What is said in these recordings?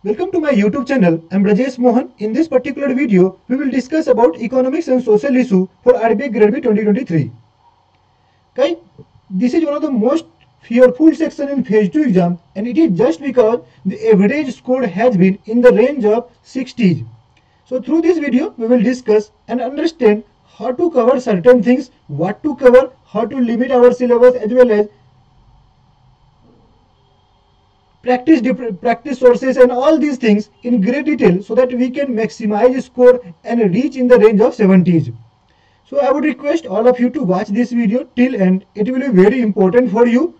Welcome to my YouTube channel. I'm Rajesh Mohan. In this particular video, we will discuss about economics and social issue for RBI Grade B 2023. Guys, this is one of the most fearful section in Phase 2 exam, and it is just because the average score has been in the range of 60s. So through this video, we will discuss and understand how to cover certain things, what to cover, how to limit our syllabus, as well as practice sources and all these things in great detail so that we can maximize score and reach in the range of 70s. So I would request all of you to watch this video till end. It will be very important for you,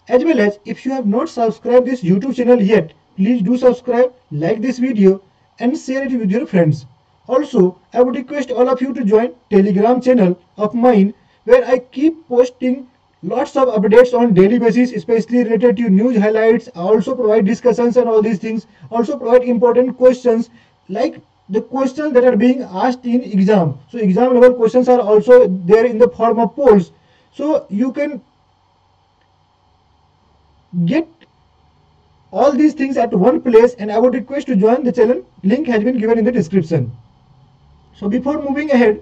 as well as if you have not subscribed this YouTube channel yet, please do subscribe, like this video and share it with your friends. Also, I would request all of you to join Telegram channel of mine, where I keep posting lots of updates on daily basis, especially related to news highlights. I also provide discussions and all these things. Also provide important questions like the questions that are being asked in exam. So exam level questions are also there in the form of polls. So you can get all these things at one place, and I would request to join the channel. Link has been given in the description. So before moving ahead,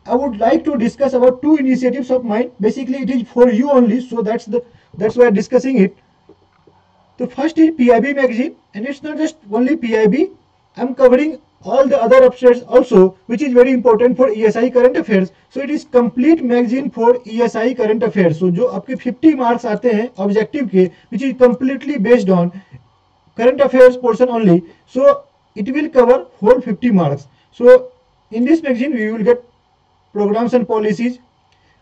I would like to discuss about two initiatives of mine. Basically, it is for you only, so that's why I'm discussing it. The first is PIB magazine, and it's not just only PIB. I'm covering all the other updates also, which is very important for ESI current affairs. So it is complete magazine for ESI current affairs. So जो आपके 50 marks आते हैं objective के, which is completely based on current affairs portion only. So it will cover whole 50 marks. So in this magazine, we will get programs and policies,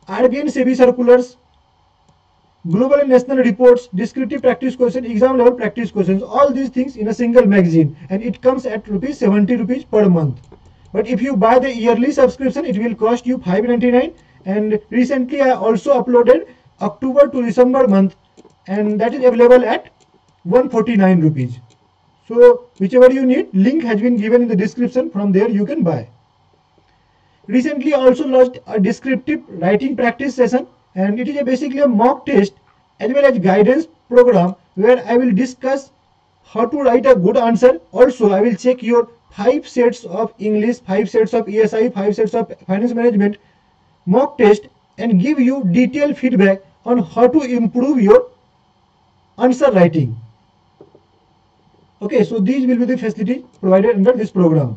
RBI and SEBI circulars, global and national reports, descriptive practice questions, exam level practice questions, all these things in a single magazine, and it comes at 70 rupees per month. But if you buy the yearly subscription, it will cost you 599. And recently I also uploaded October to December month, and that is available at 149 rupees. So whichever you need, link has been given in the description. From there you can buy. Recently I also launched a descriptive writing practice session, and it is basically a mock test as well as guidance program where I will discuss how to write a good answer. Also, I will check your 5 sets of English, 5 sets of ESI, 5 sets of finance management mock test, and give you detailed feedback on how to improve your answer writing. Okay, so these will be the facilities provided under this program.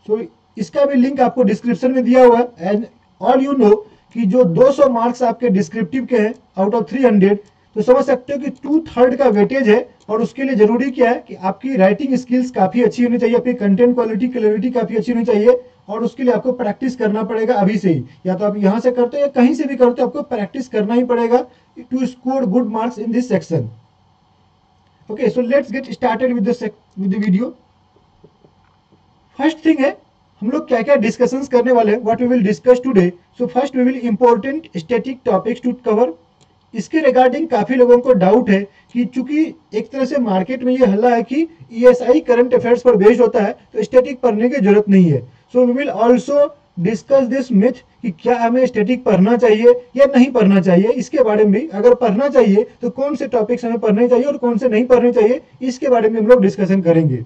So इसका भी link आपको description में दिया हुआ है. And all you know कि जो 200 marks आपके डिस्क्रिप्टिव के हैं आउट ऑफ 300, तो समझ सकते हो कि 2/3 का वेटेज है. और उसके लिए जरूरी क्या है कि आपकी राइटिंग स्किल्स काफी अच्छी होनी चाहिए, आपकी कंटेंट क्लैरिटी काफी अच्छी होनी चाहिए, और उसके लिए आपको प्रैक्टिस करना पड़ेगा अभी से ही. या तो आप यहाँ से करते हो या कहीं से भी करते हो, आपको प्रैक्टिस करना ही पड़ेगा to score good marks in this section. Okay, so let's get started with the video. First thing है, हम लोग क्या क्या डिस्कशंस करने वाले हैं, what we will discuss today. So first we will important static topics to cover. इसके regarding काफी लोगों को डाउट है कि चूंकि एक तरह से मार्केट में ये हल्ला है कि ईएसआई करंट अफेयर्स पर बेस्ड होता है तो स्टैटिक पढ़ने की जरूरत नहीं है. So we will also discuss this myth कि क्या हमें स्टैटिक पढ़ना चाहिए या नहीं पढ़ना चाहिए. इसके बारे में भी, अगर पढ़ना चाहिए तो कौन से टॉपिक्स हमें पढ़ने चाहिए और कौन से नहीं पढ़ने चाहिए, इसके बारे में हम लोग डिस्कशन करेंगे.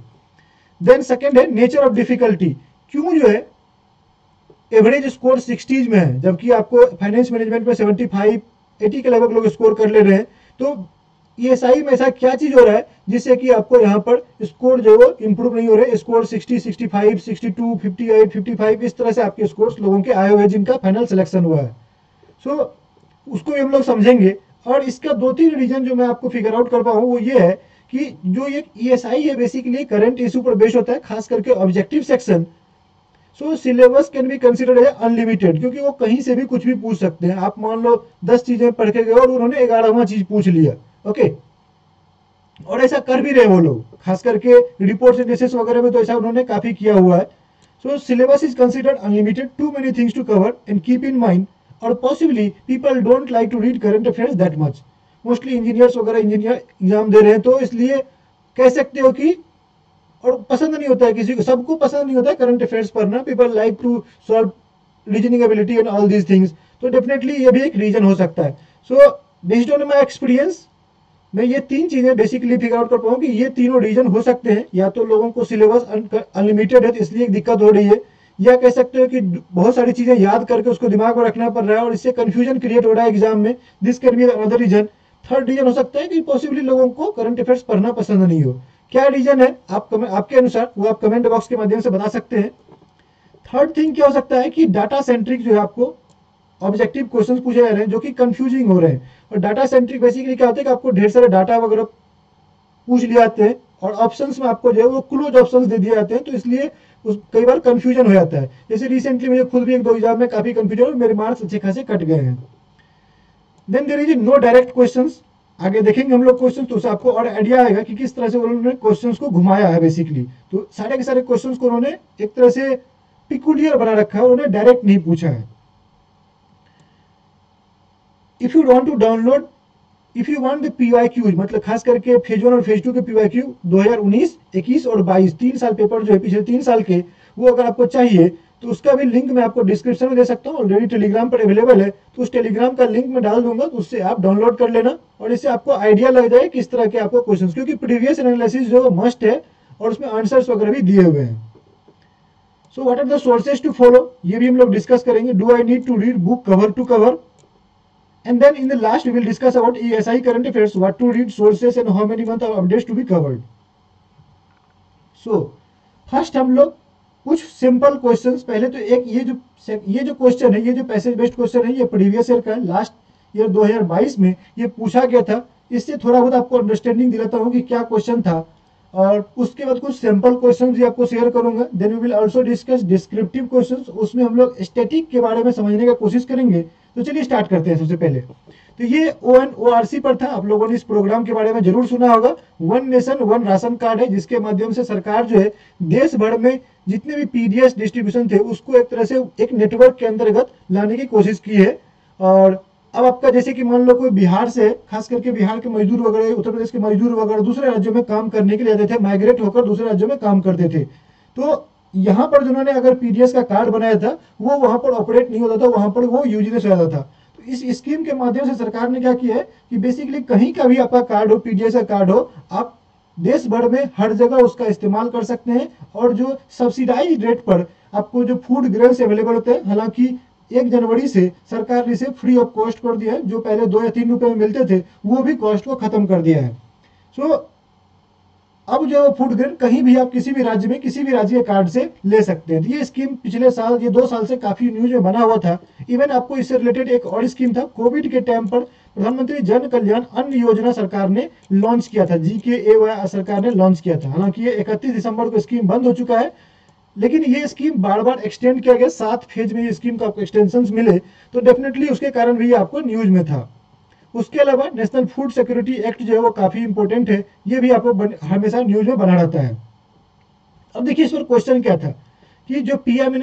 देन सेकेंड है नेचर ऑफ डिफिकल्टी. क्यों जो है एवरेज स्कोर 60s में है, जबकि आपको फाइनेंस मैनेजमेंट में 75-80 के लगभग लोग स्कोर कर ले रहे हैं. तो ईएसआई में ऐसा क्या चीज हो रहा है जिससे कि आपको यहाँ पर स्कोर जो है इंप्रूव नहीं हो रहे. स्कोर 60, 65, 62, 58, 55 इस तरह से आपके स्कोर्स लोगों के आए हुए हैं जिनका फाइनल सिलेक्शन हुआ है. सो उसको भी हम लोग समझेंगे. और इसका 2-3 रीजन जो मैं आपको फिगर आउट कर पाऊँ वो ये है कि जो ये ईएसआई है बेसिकली करंट इशू पर बेस्ड होता है, खास करके objective section. So syllabus can be considered as unlimited, क्योंकि वो कहीं से भी कुछ भी पूछ सकते हैं. आप मान लो 10 चीजें पढ़ के गए और उन्होंने 11वां चीज पूछ लिया. ओके, और ऐसा कर भी रहे वो लोग, खास करके रिपोर्ट एनालिसिस वगैरह में तो ऐसा उन्होंने काफी किया हुआ है. So syllabus is considered unlimited, too many things to cover and keep in mind. और possibly people don't like to read current affairs that much. Mostly engineers वगैरह इंजीनियर एग्जाम दे रहे हैं, तो इसलिए कह सकते हो कि और पसंद नहीं होता है किसी को, सबको पसंद नहीं होता है करंट अफेयर्स पढ़ना. People like to solve reasoning ability and all these things. तो डेफिनेटली ये भी एक रीजन हो सकता है. So based on my experience मैं ये तीन चीजें बेसिकली फिगर आउट कर पाऊँ कि ये तीनों रीजन हो सकते हैं। या तो लोगों को सिलेबस अनलिमिटेड है तो इसलिए दिक्कत हो रही है, या कह सकते हो कि बहुत सारी चीजें याद करके उसको दिमाग में रखना पड़ रहा है और इससे कंफ्यूजन क्रिएट हो रहा है एग्जाम में। This can be another reason. Third reason हो सकता है कि पॉसिबली लोगों को करंट अफेयर्स पढ़ना पसंद नहीं हो। क्या रीजन है आपके अनुसार वो आप कमेंट बॉक्स के माध्यम से बता सकते हैं। थर्ड थिंग क्या हो सकता है कि डाटा सेंट्रिक जो है आपको ऑब्जेक्टिव क्वेश्चंस पूछे जा रहे हैं जो कि कंफ्यूजिंग हो रहे हैं। और डाटा सेंट्रिक बेसिकली क्या होता है कि आपको ढेर सारे डाटा वगैरह पूछ लिए जाते हैं और ऑप्शंस में आपको जो है वो क्लोज ऑप्शंस दे दिए जाते हैं, तो इसलिए कई बार कंफ्यूजन हो जाता है। जैसे रिसेंटली मुझे खुद भी एक दो एग्जाम में काफी कंफ्यूजन और मेरे मार्क्स अच्छे खासे कट गए हैं। Then there is no direct questions. आगे देखेंगे हम लोग क्वेश्चन तो उससे आपको और आइडिया आएगा कि किस तरह से उन्होंने क्वेश्चंस को घुमाया है बेसिकली। तो सारे के सारे क्वेश्चंस को उन्होंने एक तरह से पिकुलियर बना रखा है, उन्होंने डायरेक्ट नहीं पूछा है। If you want to download, if you want the PYQs, मतलब खास करके फेज 1 और फेज 2 के पीवाईक्यू 2019, 21 और 22 3 साल पेपर जो है पिछले 3 साल के, वो अगर आपको चाहिए तो उसका भी लिंक मैं आपको डिस्क्रिप्शन में दे सकता हूँ। ऑलरेडी टेलीग्राम पर अवेलेबल है, तो उस टेलीग्राम का लिंक मैं डाल दूंगा, तो उससे आप डाउनलोड कर लेना और इससे आपको आइडिया लग जाए किस तरह के आपको क्वेश्चन, क्योंकि प्रीवियस एनालिसिस जो मस्ट है और उसमें आंसर्स वगैरह भी दिए हुए हैं। So what are the sources to follow, ये भी हम लोग डिस्कस करेंगे। Do I need to read book cover to cover? And then in the last we will discuss about ESI current affairs, what to read, sources and how many month of updates to be covered. So first हम लोग कुछ simple questions, पहले तो एक ये जो question है, ये जो पैसेज बेस्ड क्वेश्चन है, ये प्रीवियस ईयर का है, लास्ट ईयर 2022 में ये पूछा गया था। इससे थोड़ा बहुत आपको अंडरस्टैंडिंग दिलाता हूँ कि क्या क्वेश्चन था, और उसके बाद कुछ सिंपल क्वेश्चन भी आपको शेयर करूंगा। Then we will also discuss descriptive questions, उसमें हम लोग स्टैटिक के बारे में समझने का कोशिश करेंगे। तो चलिए स्टार्ट करते हैं। सबसे पहले तो ये ONORC पर था, आप लोगों ने इस प्रोग्राम के बारे में जरूर सुना होगा। One nation one ration card है, जिसके माध्यम से सरकार जो है देश भर में जितने भी PDS डिस्ट्रीब्यूशन थे उसको एक तरह से एक नेटवर्क के अंतर्गत लाने की कोशिश की है। और अब आपका जैसे कि मान लो कोई बिहार से, खास करके बिहार के मजदूर वगैरह, उत्तर प्रदेश के मजदूर वगैरह दूसरे राज्यों में काम करने के लिए आते थे, माइग्रेट होकर दूसरे राज्यों में काम करते थे। तो यहाँ पर जिन्होंने अगर PDS का कार्ड बनाया था वो वहां पर ऑपरेट नहीं होता था, वहां पर वो यूजलेस रहता था। तो इस स्कीम के माध्यम से सरकार ने क्या किया है कि बेसिकली कहीं का भी आपका कार्ड हो, PDS का कार्ड हो, आप देश भर में हर जगह उसका इस्तेमाल कर सकते हैं। और जो सब्सिडाइज रेट पर आपको जो फूड ग्रेन्स अवेलेबल होते हैं, हालांकि 1 जनवरी से सरकार ने इसे फ्री ऑफ कॉस्ट कर दिया है। जो पहले 2 या 3 रुपए में मिलते थे वो भी कॉस्ट को खत्म कर दिया है। सो अब जो फूड ग्रेन कहीं भी आप किसी भी राज्य में किसी भी राज्य के कार्ड से ले सकते हैं। ये स्कीम पिछले साल, ये 2 साल से काफी न्यूज में बना हुआ था। इवन आपको इससे रिलेटेड एक और स्कीम था, कोविड के टाइम पर प्रधानमंत्री जन कल्याण अन्न योजना सरकार ने लॉन्च किया था, GKAY सरकार ने लॉन्च किया था। हालांकि ये 31 दिसंबर को स्कीम बंद हो चुका है, लेकिन ये स्कीम बार बार एक्सटेंड किया गया। 7 फेज में ये स्कीम को आपको एक्सटेंशन मिले, तो डेफिनेटली उसके कारण भी आपको न्यूज में था। उसके अलावा नेशनल फूड सिक्योरिटी एक्ट जो है वो काफी इंपॉर्टेंट है, ये भी आपको हमेशा न्यूज में बना रहता है। अब देखिए इस पर क्वेश्चन क्या था कि जो PM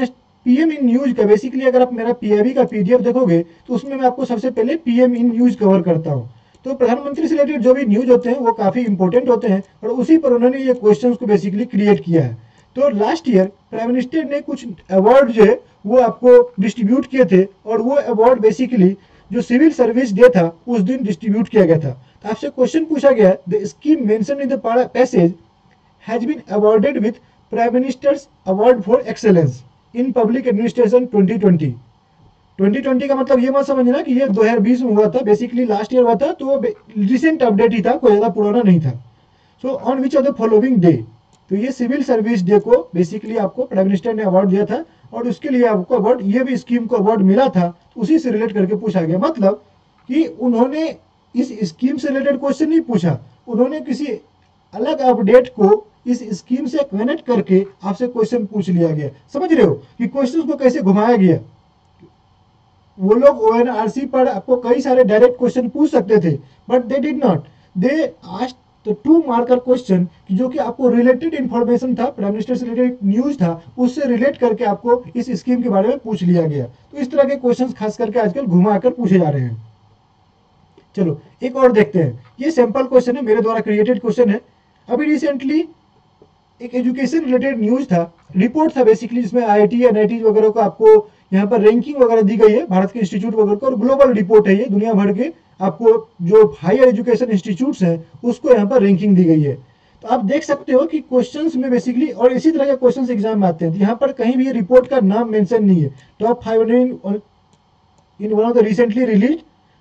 इन न्यूज का, बेसिकली अगर आप मेरा PIB का PDF देखोगे तो उसमें मैं आपको सबसे पहले PM इन न्यूज कवर करता हूँ। तो प्रधानमंत्री से रिलेटेड जो भी न्यूज होते हैं वो काफी इंपॉर्टेंट होते हैं और उसी पर उन्होंने ये क्वेश्चन को बेसिकली क्रिएट किया है। तो लास्ट ईयर प्राइम मिनिस्टर ने कुछ अवार्ड जो है वो आपको डिस्ट्रीब्यूट किए थे, और वो अवार्ड बेसिकली जो सिविल सर्विस डे था उस दिन डिस्ट्रीब्यूट किया गया था। तो आपसे क्वेश्चन पूछा गया, the scheme mention in the passage has been awarded with prime minister's award for excellence in public administration 2020। 2020 का मतलब ये मत समझना कि ये 2020 में हुआ था, बेसिकली लास्ट ईयर हुआ था, तो रिसेंट अपडेट ही था, कोई ज्यादा पुराना नहीं था। So on which of the following day, तो ये सिविल सर्विस डे को बेसिकली आपको प्राइम मिनिस्टर ने अवार्ड दिया था, और उसके लिए आपको अवार्ड, ये भी स्कीम को अवार्ड मिला था, उसी से रिलेट करके पूछा गया। मतलब कि उन्होंने इस स्कीम से रिलेटेड क्वेश्चन नहीं पूछा, उन्होंने किसी अलग अपडेट को इस स्कीम से कनेक्ट करके आपसे क्वेश्चन पूछ लिया गया। समझ रहे हो कि क्वेश्चन को कैसे घुमाया गया। वो लोग ONRC पर आपको कई सारे डायरेक्ट क्वेश्चन पूछ सकते थे, but they did not, they asked तो 2 मार्कर क्वेश्चन जो कि आपको रिलेटेड इंफॉर्मेशन था, प्राइम मिनिस्टर से रिलेटेड न्यूज था, उससे रिलेट करके आपको इस स्कीम के बारे में पूछ लिया गया। तो इस तरह के क्वेश्चंस खास करके आजकल घुमाकर पूछे जा रहे हैं। चलो एक और देखते हैं, ये सैंपल क्वेश्चन है, मेरे द्वारा क्रिएटेड क्वेश्चन है। अभी रिसेंटली एक एजुकेशन रिलेटेड न्यूज था, रिपोर्ट था बेसिकली, जिसमें IIT NIT वगैरह को आपको यहाँ पर रैंकिंग वगैरह दी गई है, भारत के इंस्टीट्यूट वगैरह को, और ग्लोबल रिपोर्ट है ये, दुनिया भर के आपको जो हायर एजुकेशन इंस्टीट्यूट्स हैं उसको यहाँ पर रैंकिंग दी गई है। तो आप देख सकते हो कि क्वेश्चंस में बेसिकली और इसी तरह के क्वेश्चंस एग्जाम में आते हैं, तो यहाँ पर कहीं भी रिपोर्ट का नाम मेंशन नहीं है। Top 500 in one of the recently released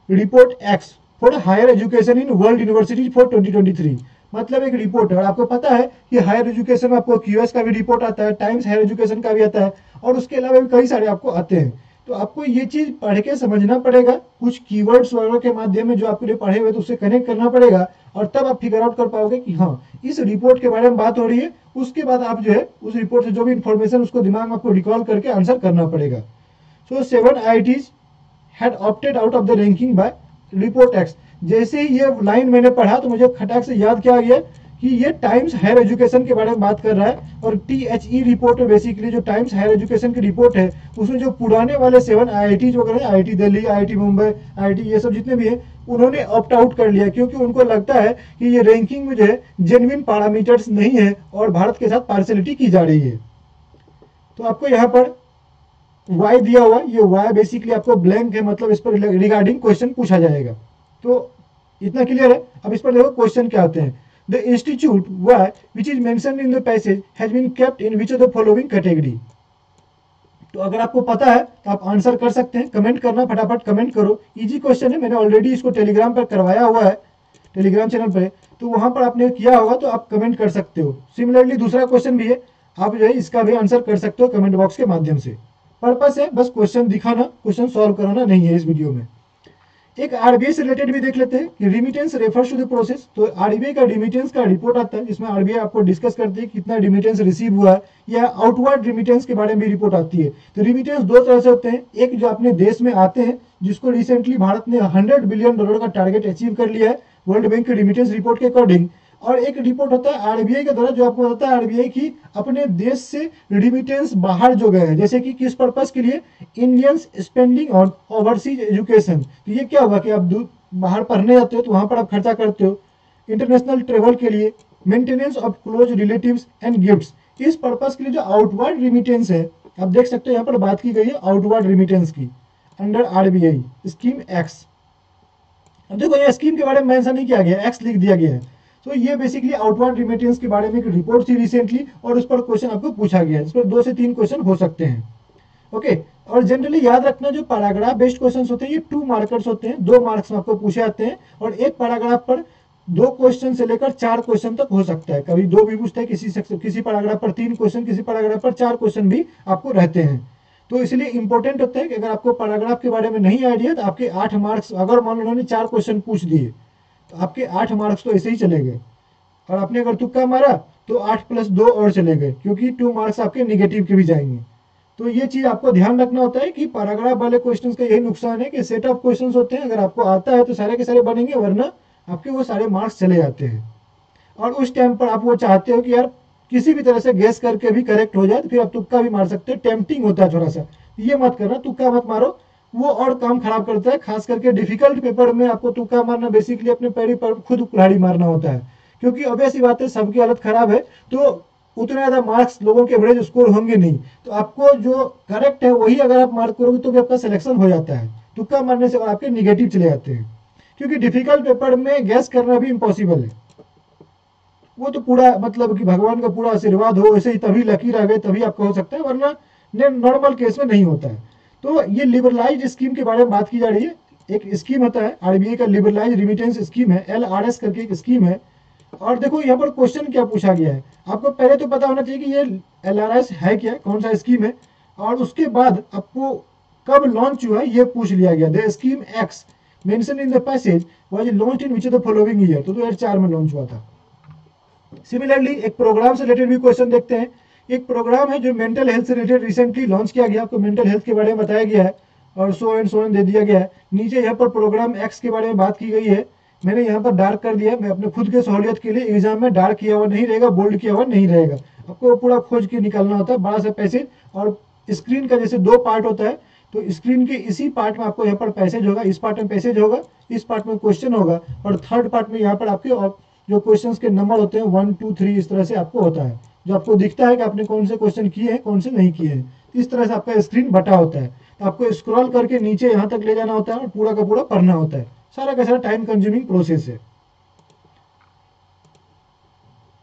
report X for higher education in world universities for 2023। मतलब एक रिपोर्ट है, और आपको पता है कि हायर एजुकेशन में आपको क्यूएस का भी रिपोर्ट आता है, टाइम्स हायर एजुकेशन का भी आता है, और उसके अलावा भी कई सारे आपको आते हैं। तो आपको ये चीज पढ़ के समझना पड़ेगा, कुछ कीवर्ड्स वगैरह के माध्यम में जो आपने पढ़े हुए तो उससे कनेक्ट करना पड़ेगा, और तब आप फिगर आउट कर पाओगे कि हाँ इस रिपोर्ट के बारे में बात हो रही है। उसके बाद आप जो है उस रिपोर्ट से जो भी इंफॉर्मेशन उसको दिमाग में आपको रिकॉल करके आंसर करना पड़ेगा। सो 7 IITs had opted out of the ranking by report X। जैसे ही ये लाइन मैंने पढ़ा तो मुझे खटाक से याद क्या आ गया कि ये टाइम्स हायर एजुकेशन के बारे में बात कर रहा है, और THE रिपोर्ट में बेसिकली जो टाइम्स हायर एजुकेशन की रिपोर्ट है उसमें जो पुराने वाले 7 IIT वगैरह, IIT Delhi, IIT Mumbai, IIT ये सब जितने भी है उन्होंने ऑप्ट आउट कर लिया, क्योंकि उनको लगता है कि ये रैंकिंग में जो है जेन्युइन पैरामीटर्स नहीं है और भारत के साथ पार्शियलिटी की जा रही है। तो आपको यहाँ पर वाई दिया हुआ, ये वाई बेसिकली आपको ब्लैंक है, मतलब इस पर रिगार्डिंग क्वेश्चन पूछा जाएगा। तो इतना क्लियर है। अब इस पर देखो क्वेश्चन क्या आते हैं। The institute why which is mentioned in the passage has been kept in which of the following category. तो अगर आपको पता है तो आप आंसर कर सकते हैं, कमेंट करना, फटाफट कमेंट करो। इजी क्वेश्चन है, मैंने ऑलरेडी इसको टेलीग्राम पर करवाया हुआ है, टेलीग्राम चैनल पर, तो वहां पर आपने किया होगा तो आप कमेंट कर सकते हो। सिमिलरली दूसरा क्वेश्चन भी है, आप जो है इसका भी आंसर कर सकते हो कमेंट बॉक्स के माध्यम से। पर्पस है बस क्वेश्चन दिखाना, क्वेश्चन सॉल्व कराना नहीं है इस वीडियो में। एक आरबीआई से रिलेटेड भी देख लेते हैं कि remittance refers to the process. तो आरबीआई का रिमिटेंस का रिपोर्ट आता है जिसमें आरबीआई आपको डिस्कस करती है कितना रिमिटेंस रिसीव हुआ है, या आउटवर्ड रिमिटेंस के बारे में भी रिपोर्ट आती है। तो रिमिटेंस दो तरह से होते हैं, एक जो अपने देश में आते हैं जिसको रिसेंटली भारत ने $100 बिलियन का टारगेट अचीव कर लिया है वर्ल्ड बैंक के रिमिटेंस रिपोर्ट के अकॉर्डिंग, और एक रिपोर्ट होता है आरबीआई के द्वारा जो आपको बताता है आरबीआई की अपने देश से रिमिटेंस बाहर जो गए हैं, जैसे कि किस पर्पस के लिए, Indians spending on overseas education. तो ये क्या हुआ कि आप बाहर पढ़ने जाते हो तो वहां पर आप खर्चा करते हो, इंटरनेशनल ट्रेवल के लिए, maintenance of close relatives and gifts, इस पर्पस के लिए जो आउटवर्ड रिमिटेंस है, आप देख सकते हो यहाँ पर बात की गई है आउटवर्ड रिमिटेंस की अंडर आरबीआई स्कीम एक्स। अब देखो ये स्कीम के बारे में मेंशन नहीं किया गया, एक्स लिख दिया गया है। तो ये बेसिकली आउटवर्ड रिमिटेंस के बारे में एक रिपोर्ट थी रिसेंटली, और उस पर क्वेश्चन आपको पूछा गया है। इस पर 2 से 3 क्वेश्चन हो सकते हैं। ओके, और जनरली याद रखना जो पैराग्राफ बेस्ड क्वेश्चंस होते हैं ये 2 मार्कर्स होते हैं, 2 मार्क्स में आपको पूछे जाते हैं, और एक पैराग्राफ पर 2 क्वेश्चन से लेकर 4 क्वेश्चन तक हो सकता है। कभी 2 भी पूछता है, किसी पैराग्राफ पर 3 क्वेश्चन, किसी पैराग्राफ पर 4 क्वेश्चन भी आपको रहते हैं। तो इसलिए इंपॉर्टेंट होता है कि अगर आपको पैराग्राफ के बारे में नहीं आइडिया तो आपके 8 मार्क्स, अगर मान लो उन्होंने 4 क्वेश्चन पूछ दिए तो आपके 8 मार्क्स तो ऐसे ही चले गए, और आपने अगर तुक्का मारा तो 8 + 2 और चले गए, क्योंकि 2 मार्क्स आपके निगेटिव के भी जाएंगे। तो ये चीज आपको ध्यान रखना होता है कि पैराग्राफ वाले क्वेश्चंस का यही नुकसान है कि सेट ऑफ क्वेश्चंस होते हैं, अगर आपको आता है तो सारे के सारे बनेंगे, वरना आपके वो सारे मार्क्स चले जाते हैं। और उस टाइम पर आप वो चाहते हो कि यार किसी भी तरह से गेस करके भी करेक्ट हो जाए, तो फिर आप तुक्का भी मार सकते हो, टेम्पटिंग होता है थोड़ा सा। ये मत करना, तुक्का मत मारो, वो और काम खराब करता है। खास करके डिफिकल्ट पेपर में आपको तुक्का मारना बेसिकली अपने पैरी पर खुद कुल्हाड़ी मारना होता है, क्योंकि ऑब्वियस ही बात है सबकी हालत खराब है, तो उतने ज्यादा मार्क्स लोगों के एवरेज स्कोर होंगे नहीं। तो आपको जो करेक्ट है वही अगर आप मार्क करोगे तो भी आपका सिलेक्शन हो जाता है, तुक्का मारने से आपके निगेटिव चले जाते हैं। क्योंकि डिफिकल्ट पेपर में गैस करना भी इम्पॉसिबल है, वो तो पूरा मतलब कि भगवान का पूरा आशीर्वाद हो, ऐसे ही तभी लकीर आ गए तभी आपका हो सकता है, वरना नॉर्मल केस में नहीं होता है। तो ये लिबरलाइज स्कीम के बारे में बात की जा रही है। एक स्कीम होता है आरबीआई का, लिबरलाइज रिमिटेंस स्कीम है, LRS करके एक स्कीम है। और देखो यहाँ पर क्वेश्चन क्या पूछा गया है, आपको पहले तो पता होना चाहिए कि ये LRS है क्या, कौन सा स्कीम है, और उसके बाद आपको कब लॉन्च हुआ है ये पूछ लिया गया। The scheme x mention in the passage was launched in which of the following year, तो 2004 में लॉन्च हुआ था। सिमिलरली एक प्रोग्राम से रिलेटेड भी क्वेश्चन देखते हैं। एक प्रोग्राम है जो मेंटल हेल्थ से रिलेटेड रिसेंटली लॉन्च किया गया, आपको मेंटल हेल्थ के बारे में बताया गया है और सो एंड दे दिया गया है। नीचे यहाँ पर प्रोग्राम एक्स के बारे में बात की गई है, मैंने यहाँ पर डार्क कर दिया, मैं अपने खुद के सहूलियत के लिए एग्जाम में डार्क किया हुआ नहीं रहेगा, बोल्ड किया हुआ नहीं रहेगा, आपको पूरा खोज के निकालना होता है बड़ा सा पैसेज। और स्क्रीन का जैसे 2 पार्ट होता है, तो स्क्रीन के इसी पार्ट में आपको यहाँ पर पैसेज होगा, इस पार्ट में पैसेज होगा, इस पार्ट में क्वेश्चन होगा, और थर्ड पार्ट में यहाँ पर आपके जो क्वेश्चंस के नंबर होते हैं 1 2 3 इस तरह से आपको होता है, जो आपको दिखता है कि आपने कौन से क्वेश्चन किए हैं कौन से नहीं किए हैं। इस तरह से आपका स्क्रीन बटा होता है, तो आपको स्क्रॉल करके नीचे यहाँ तक ले जाना होता है और पूरा का पूरा पढ़ना होता है। सारा का सारा टाइम कंज्यूमिंग प्रोसेस है।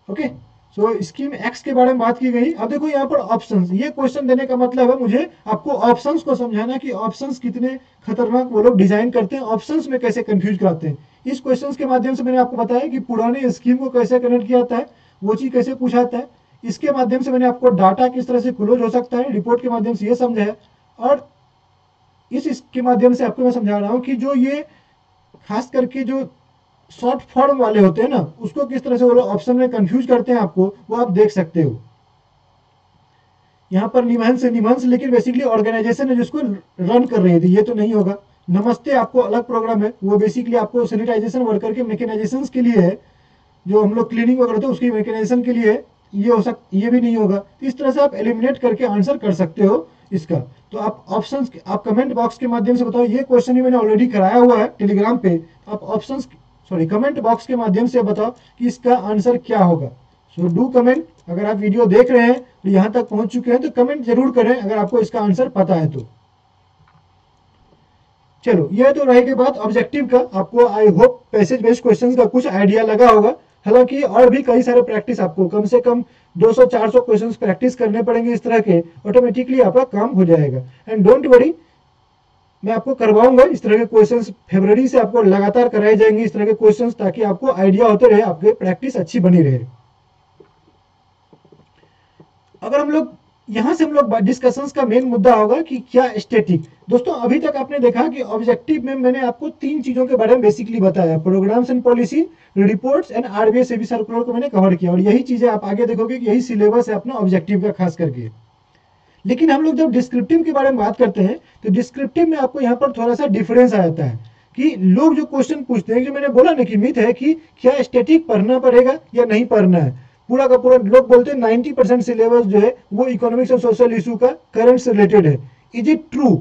ओके, सो स्कीम एक्स के बारे में बात की गई। अब देखो यहाँ पर ऑप्शंस, ये क्वेश्चन देने का मतलब है मुझे आपको ऑप्शंस को समझाना कि ऑप्शंस कितने खतरनाक वो लोग डिजाइन करते हैं, ऑप्शंस में कैसे कंफ्यूज कराते हैं। इस क्वेश्चंस के माध्यम से मैंने आपको बताया कि पुराने स्कीम को कैसे कनेक्ट किया जाता है, वो चीज कैसे पूछा जाता है। इसके माध्यम से मैंने आपको डाटा किस तरह से क्लोज हो सकता है रिपोर्ट के माध्यम से ये समझाया, और इसके माध्यम से आपको मैं समझा रहा हूँ कि जो ये खास करके जो शॉर्ट फॉर्म वाले होते हैं ना, उसको किस तरह से वो लोग ऑप्शन में कंफ्यूज करते हैं आपको, वो आप देख सकते हो। यहाँ पर निमहंस, लेकिन बेसिकली ऑर्गेनाइजेशन है जिसको रन कर रही थी, ये तो नहीं होगा। नमस्ते आपको अलग प्रोग्राम है, वो बेसिकली आपको सैनिटाइजेशन वर्कर के मैकेनाइजेशन के लिए है, जो हम लोग क्लीनिंग वगैरह होते हैं उसकी मैकेनाइजेशन के लिए है। ये भी नहीं होगा। तो इस तरह से आप एलिमिनेट करके आंसर कर सकते हो इसका। तो आप ऑप्शंस, आप कमेंट बॉक्स के माध्यम से बताओ, ये क्वेश्चन ही मैंने ऑलरेडी कराया हुआ है टेलीग्राम पे। आप ऑप्शंस कमेंट बॉक्स के माध्यम से बताओ कि इसका आंसर क्या होगा। So do comment. अगर आप वीडियो देख रहे हैं तो यहाँ तक पहुंच चुके हैं तो कमेंट जरूर करें अगर आपको इसका आंसर पता है तो। चलो, ये तो रहेगी बात ऑब्जेक्टिव का। आपको I hope passage based questions का कुछ आइडिया लगा होगा। हालांकि और भी कई सारे प्रैक्टिस, आपको कम से कम 200-400 क्वेश्चंस प्रैक्टिस करने पड़ेंगे इस तरह के, ऑटोमेटिकली आपका काम हो जाएगा। एंड डोंट वरी, मैं आपको करवाऊंगा इस तरह के क्वेश्चंस। फरवरी से आपको लगातार कराए जाएंगे इस तरह के क्वेश्चंस, ताकि आपको आइडिया होते रहे, आपकी प्रैक्टिस अच्छी बनी रहे। अगर हम लोग यहां से हम लोग डिस्कशंस का मेन मुद्दा होगा कि क्या स्टैटिक। दोस्तों, अभी तक आपने देखा कि ऑब्जेक्टिव में मैंने आपको 3 चीजों के बारे में बेसिकली बताया, programs and policy, reports and RBI SEBI circular को मैंने कवर किया, और यही चीजें आप आगे देखोगे कि यही सिलेबस है अपना ऑब्जेक्टिव का खास करके। लेकिन हम लोग जब डिस्क्रिप्टिव के बारे में बात करते हैं तो डिस्क्रिप्टिव में आपको यहाँ पर थोड़ा सा डिफरेंस आ जाता है कि लोग जो क्वेश्चन पूछते हैं, जो मैंने बोला ना कि मिथ है कि क्या स्टैटिक पढ़ना पड़ेगा या नहीं पढ़ना है। पूरा का पूरा लोग बोलते हैं 90% सिलेबस जो है वो इकोनॉमिक्स और सोशल इशू का करंट से रिलेटेड है। Is it true?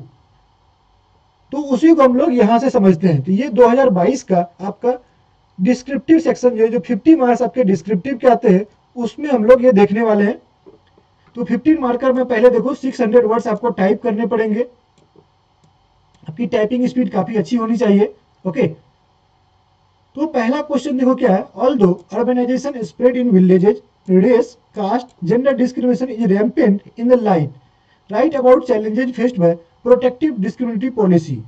तो उसी को हम लोग यहां से समझते हैं। तो ये 2022 का आपका डिस्क्रिप्टिव सेक्शन जो है, जो 50 मार्क्स आपके डिस्क्रिप्टिव के आते हैं, उसमें हम लोग ये देखने वाले हैं। तो 15 मार्कर में पहले देखो 600 वर्ड्स आपको टाइप करने पड़ेंगे। आपकी टाइपिंग स्पीड काफी अच्छी होनी चाहिए। ओके, तो पहला क्वेश्चन देखो क्या है। Although urbanization spread in villages, race, caste, gender discrimination is rampant in the light, write about challenges faced by protective discriminatory policy.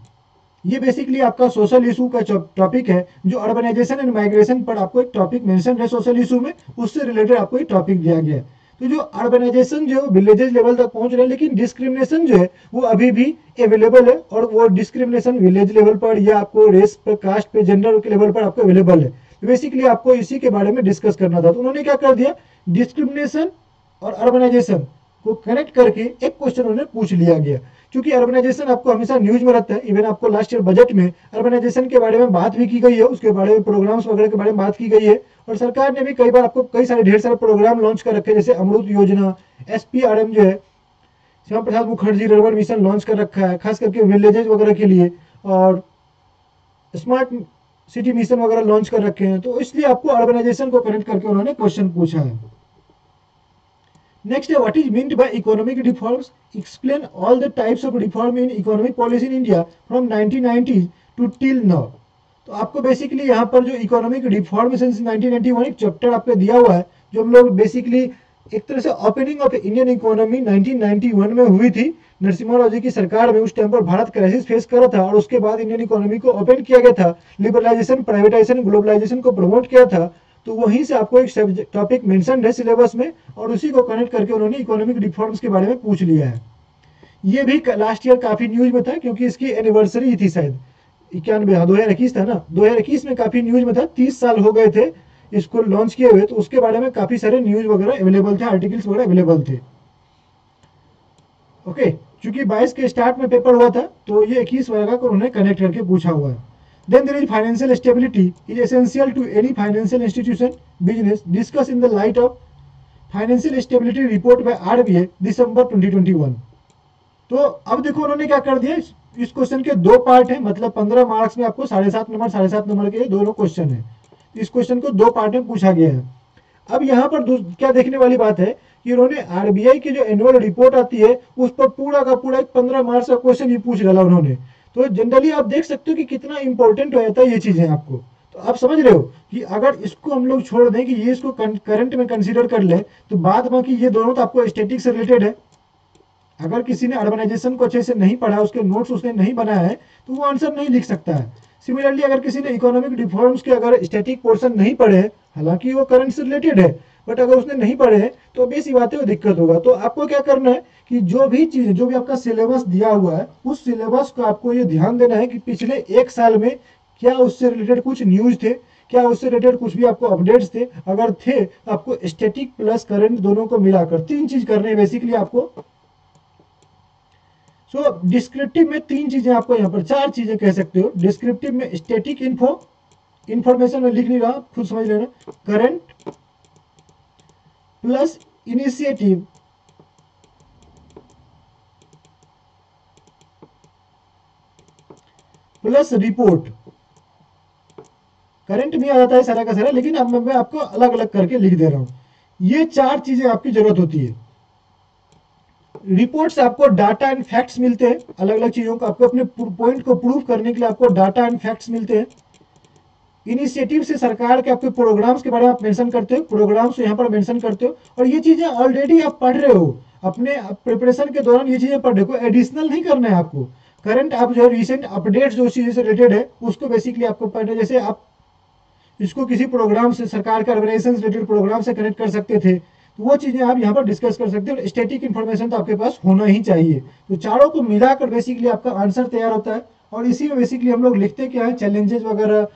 ये बेसिकली आपका सोशल इशू का टॉपिक है, जो अर्बनाइजेशन एंड माइग्रेशन पर आपको एक टॉपिक मेंशन है social issue में, उससे रिलेटेड आपको एक टॉपिक दिया गया है। तो जो अर्बनाइजेशन जो विलेजेस लेवल तक पहुंच रहे हैं, लेकिन डिस्क्रिमिनेशन जो है वो अभी भी अवेलेबल है, और वो डिस्क्रिमिनेशन विलेज लेवल पर या आपको रेस पे, कास्ट पे, जेंडर के लेवल पर आपको अवेलेबल है। तो बेसिकली आपको इसी के बारे में डिस्कस करना था। तो उन्होंने क्या कर दिया, डिस्क्रिमिनेशन और अर्बनाइजेशन को कनेक्ट करके एक क्वेश्चन उन्हें पूछ लिया गया। क्योंकि अर्बनाइजेशन आपको हमेशा न्यूज में रहता है, इवन आपको लास्ट ईयर बजट में अर्बनाइजेशन के बारे में बात भी की गई है, उसके बारे में प्रोग्राम्स वगैरह के बारे में बात की गई है, और सरकार ने भी कई बार आपको कई सारे ढेर सारे प्रोग्राम लॉन्च कर रखे हैं, जैसे अमृत योजना, SPRM जो है Shyam Prasad Mukherjee rurban mission launch कर रखा है, खास करके विलेजेस वगैरह के लिए, और स्मार्ट सिटी मिशन वगैरह लॉन्च कर रखे हैं। तो इसलिए आपको अर्बनाइजेशन को कनेक्ट करके उन्होंने क्वेश्चन पूछा है। नेक्स्ट है, what is meant by economic reforms, explain all the types of reform in economic policy in India from 1990 to till now. तो आपको बेसिकली यहाँ पर जो इकोनॉमिक रिफॉर्म सिंस 1991 एक चैप्टर आपको दिया हुआ है, जो हम लोग बेसिकली एक तरह से ओपनिंग ऑफ इंडियन इकोनॉमी 1991 में हुई थी नरसिम्हा राव जी की सरकार में। उस टाइम पर भारत क्राइसिस फेस कर रहा था, और उसके बाद इंडियन इकोनॉमी को ओपन किया गया था, लिबरलाइजेशन, प्राइवेटाइजेशन, ग्लोबलाइजेशन को प्रमोट किया था। तो वहीं से आपको एक टॉपिक मेंशन है सिलेबस में, और उसी को कनेक्ट करके उन्होंने इकोनॉमिक रिफॉर्म्स के बारे में पूछ लिया है। ये भी लास्ट ईयर काफी न्यूज में था, क्योंकि इसकी एनिवर्सरी थी शायद 91, 2021 था ना, 2021 में काफी न्यूज में था, 30 साल हो गए थे इसको लॉन्च किए हुए। तो उसके बारे में काफी सारे न्यूज वगैरह अवेलेबल थे, आर्टिकल्स वगैरह अवेलेबल थे। ओके, चूंकि 22 के स्टार्ट में पेपर हुआ था, तो ये 21 वगैरह को उन्होंने कनेक्ट करके पूछा हुआ है। Then there is financial stability is essential to any financial institution business. Discuss in the light of financial stability report by RBI दिसंबर 2021। तो अब देखो उन्होंने क्या कर दिया, इस क्वेश्चन के 2 पार्ट है, मतलब 15 मार्क्स में आपको 7.5 नंबर के दोनों क्वेश्चन है। इस क्वेश्चन को 2 पार्ट में पूछा गया है। अब यहाँ पर क्या देखने वाली बात है कि उन्होंने आरबीआई की जो एनुअल रिपोर्ट आती है, उस पर पूरा का पूरा 15 मार्क्स का क्वेश्चन ही पूछ डाला उन्होंने। तो जनरली आप देख सकते हो कि कितना इंपॉर्टेंट हो जाता है ये चीजें आपको। तो आप समझ रहे हो कि अगर इसको हम लोग छोड़ दें कि ये इसको करंट में कंसीडर कर ले, तो बाद बाकी ये दोनों तो आपको स्टैटिक से रिलेटेड है। अगर किसी ने अर्बनाइजेशन को अच्छे से नहीं पढ़ा, उसके नोट्स उसने नहीं बनाया है, तो वो आंसर नहीं लिख सकता है। सिमिलरली अगर किसी ने इकोनॉमिक रिफॉर्म्स के अगर स्टैटिक पोर्शन नहीं पढ़े, हालांकि वो करंट से रिलेटेड है, बट अगर उसने नहीं पढ़े हैं तो बेसी बात है वो दिक्कत होगा। तो आपको क्या करना है कि जो भी चीज, जो भी आपका सिलेबस दिया हुआ है, उस सिलेबस को आपको ये ध्यान देना है कि पिछले एक साल में क्या उससे रिलेटेड कुछ न्यूज थे, क्या उससे रिलेटेड कुछ भी आपको अपडेट्स थे। अगर थे, आपको स्टैटिक प्लस करंट दोनों को मिलाकर 3 चीज करने हैं बेसिकली आपको। सो डिस्क्रिप्टिव में 3 चीजें आपको, यहाँ पर 4 चीजें कह सकते हो। डिस्क्रिप्टिव में स्टैटिक इंफॉर्मेशन में लिख नहीं रहा, खुद समझ लेना। Current plus initiative plus report. Current में आ जाता है सारा का सारा, लेकिन अब मैं आपको अलग अलग करके लिख दे रहा हूं। ये 4 चीजें आपकी जरूरत होती है। रिपोर्ट से आपको डाटा एंड फैक्ट्स मिलते हैं, अलग अलग चीजों को आपको अपने पॉइंट को प्रूव करने के लिए आपको डाटा एंड फैक्ट्स मिलते हैं। इनिशिएटिव से सरकार के आपके प्रोग्राम्स के बारे में आप मेंशन करते हो, प्रोग्राम्स यहाँ पर मेंशन करते हो, और ये चीजें ऑलरेडी आप पढ़ रहे हो अपने प्रिपरेशन के दौरान, ये चीजें पढ़ रहे हो, एडिशनल नहीं करना है आपको। करंट आप जो रिसेंट अपडेट्स जो चीजें से रिलेटेड है उसको बेसिकली आपको पढ़ना है। जैसे आप इसको किसी प्रोग्राम से, सरकार के ऑर्गेनाइजेशन से रिलेटेड प्रोग्राम से कनेक्ट कर सकते थे, तो वो चीजें आप यहाँ पर डिस्कस कर सकते हो। स्टैटिक इन्फॉर्मेशन तो आपके पास होना ही चाहिए। तो चारों को मिलाकर बेसिकली आपका आंसर तैयार होता है, और इसी में बेसिकली हम लोग लिखते क्या है, चैलेंजेस वगैरह,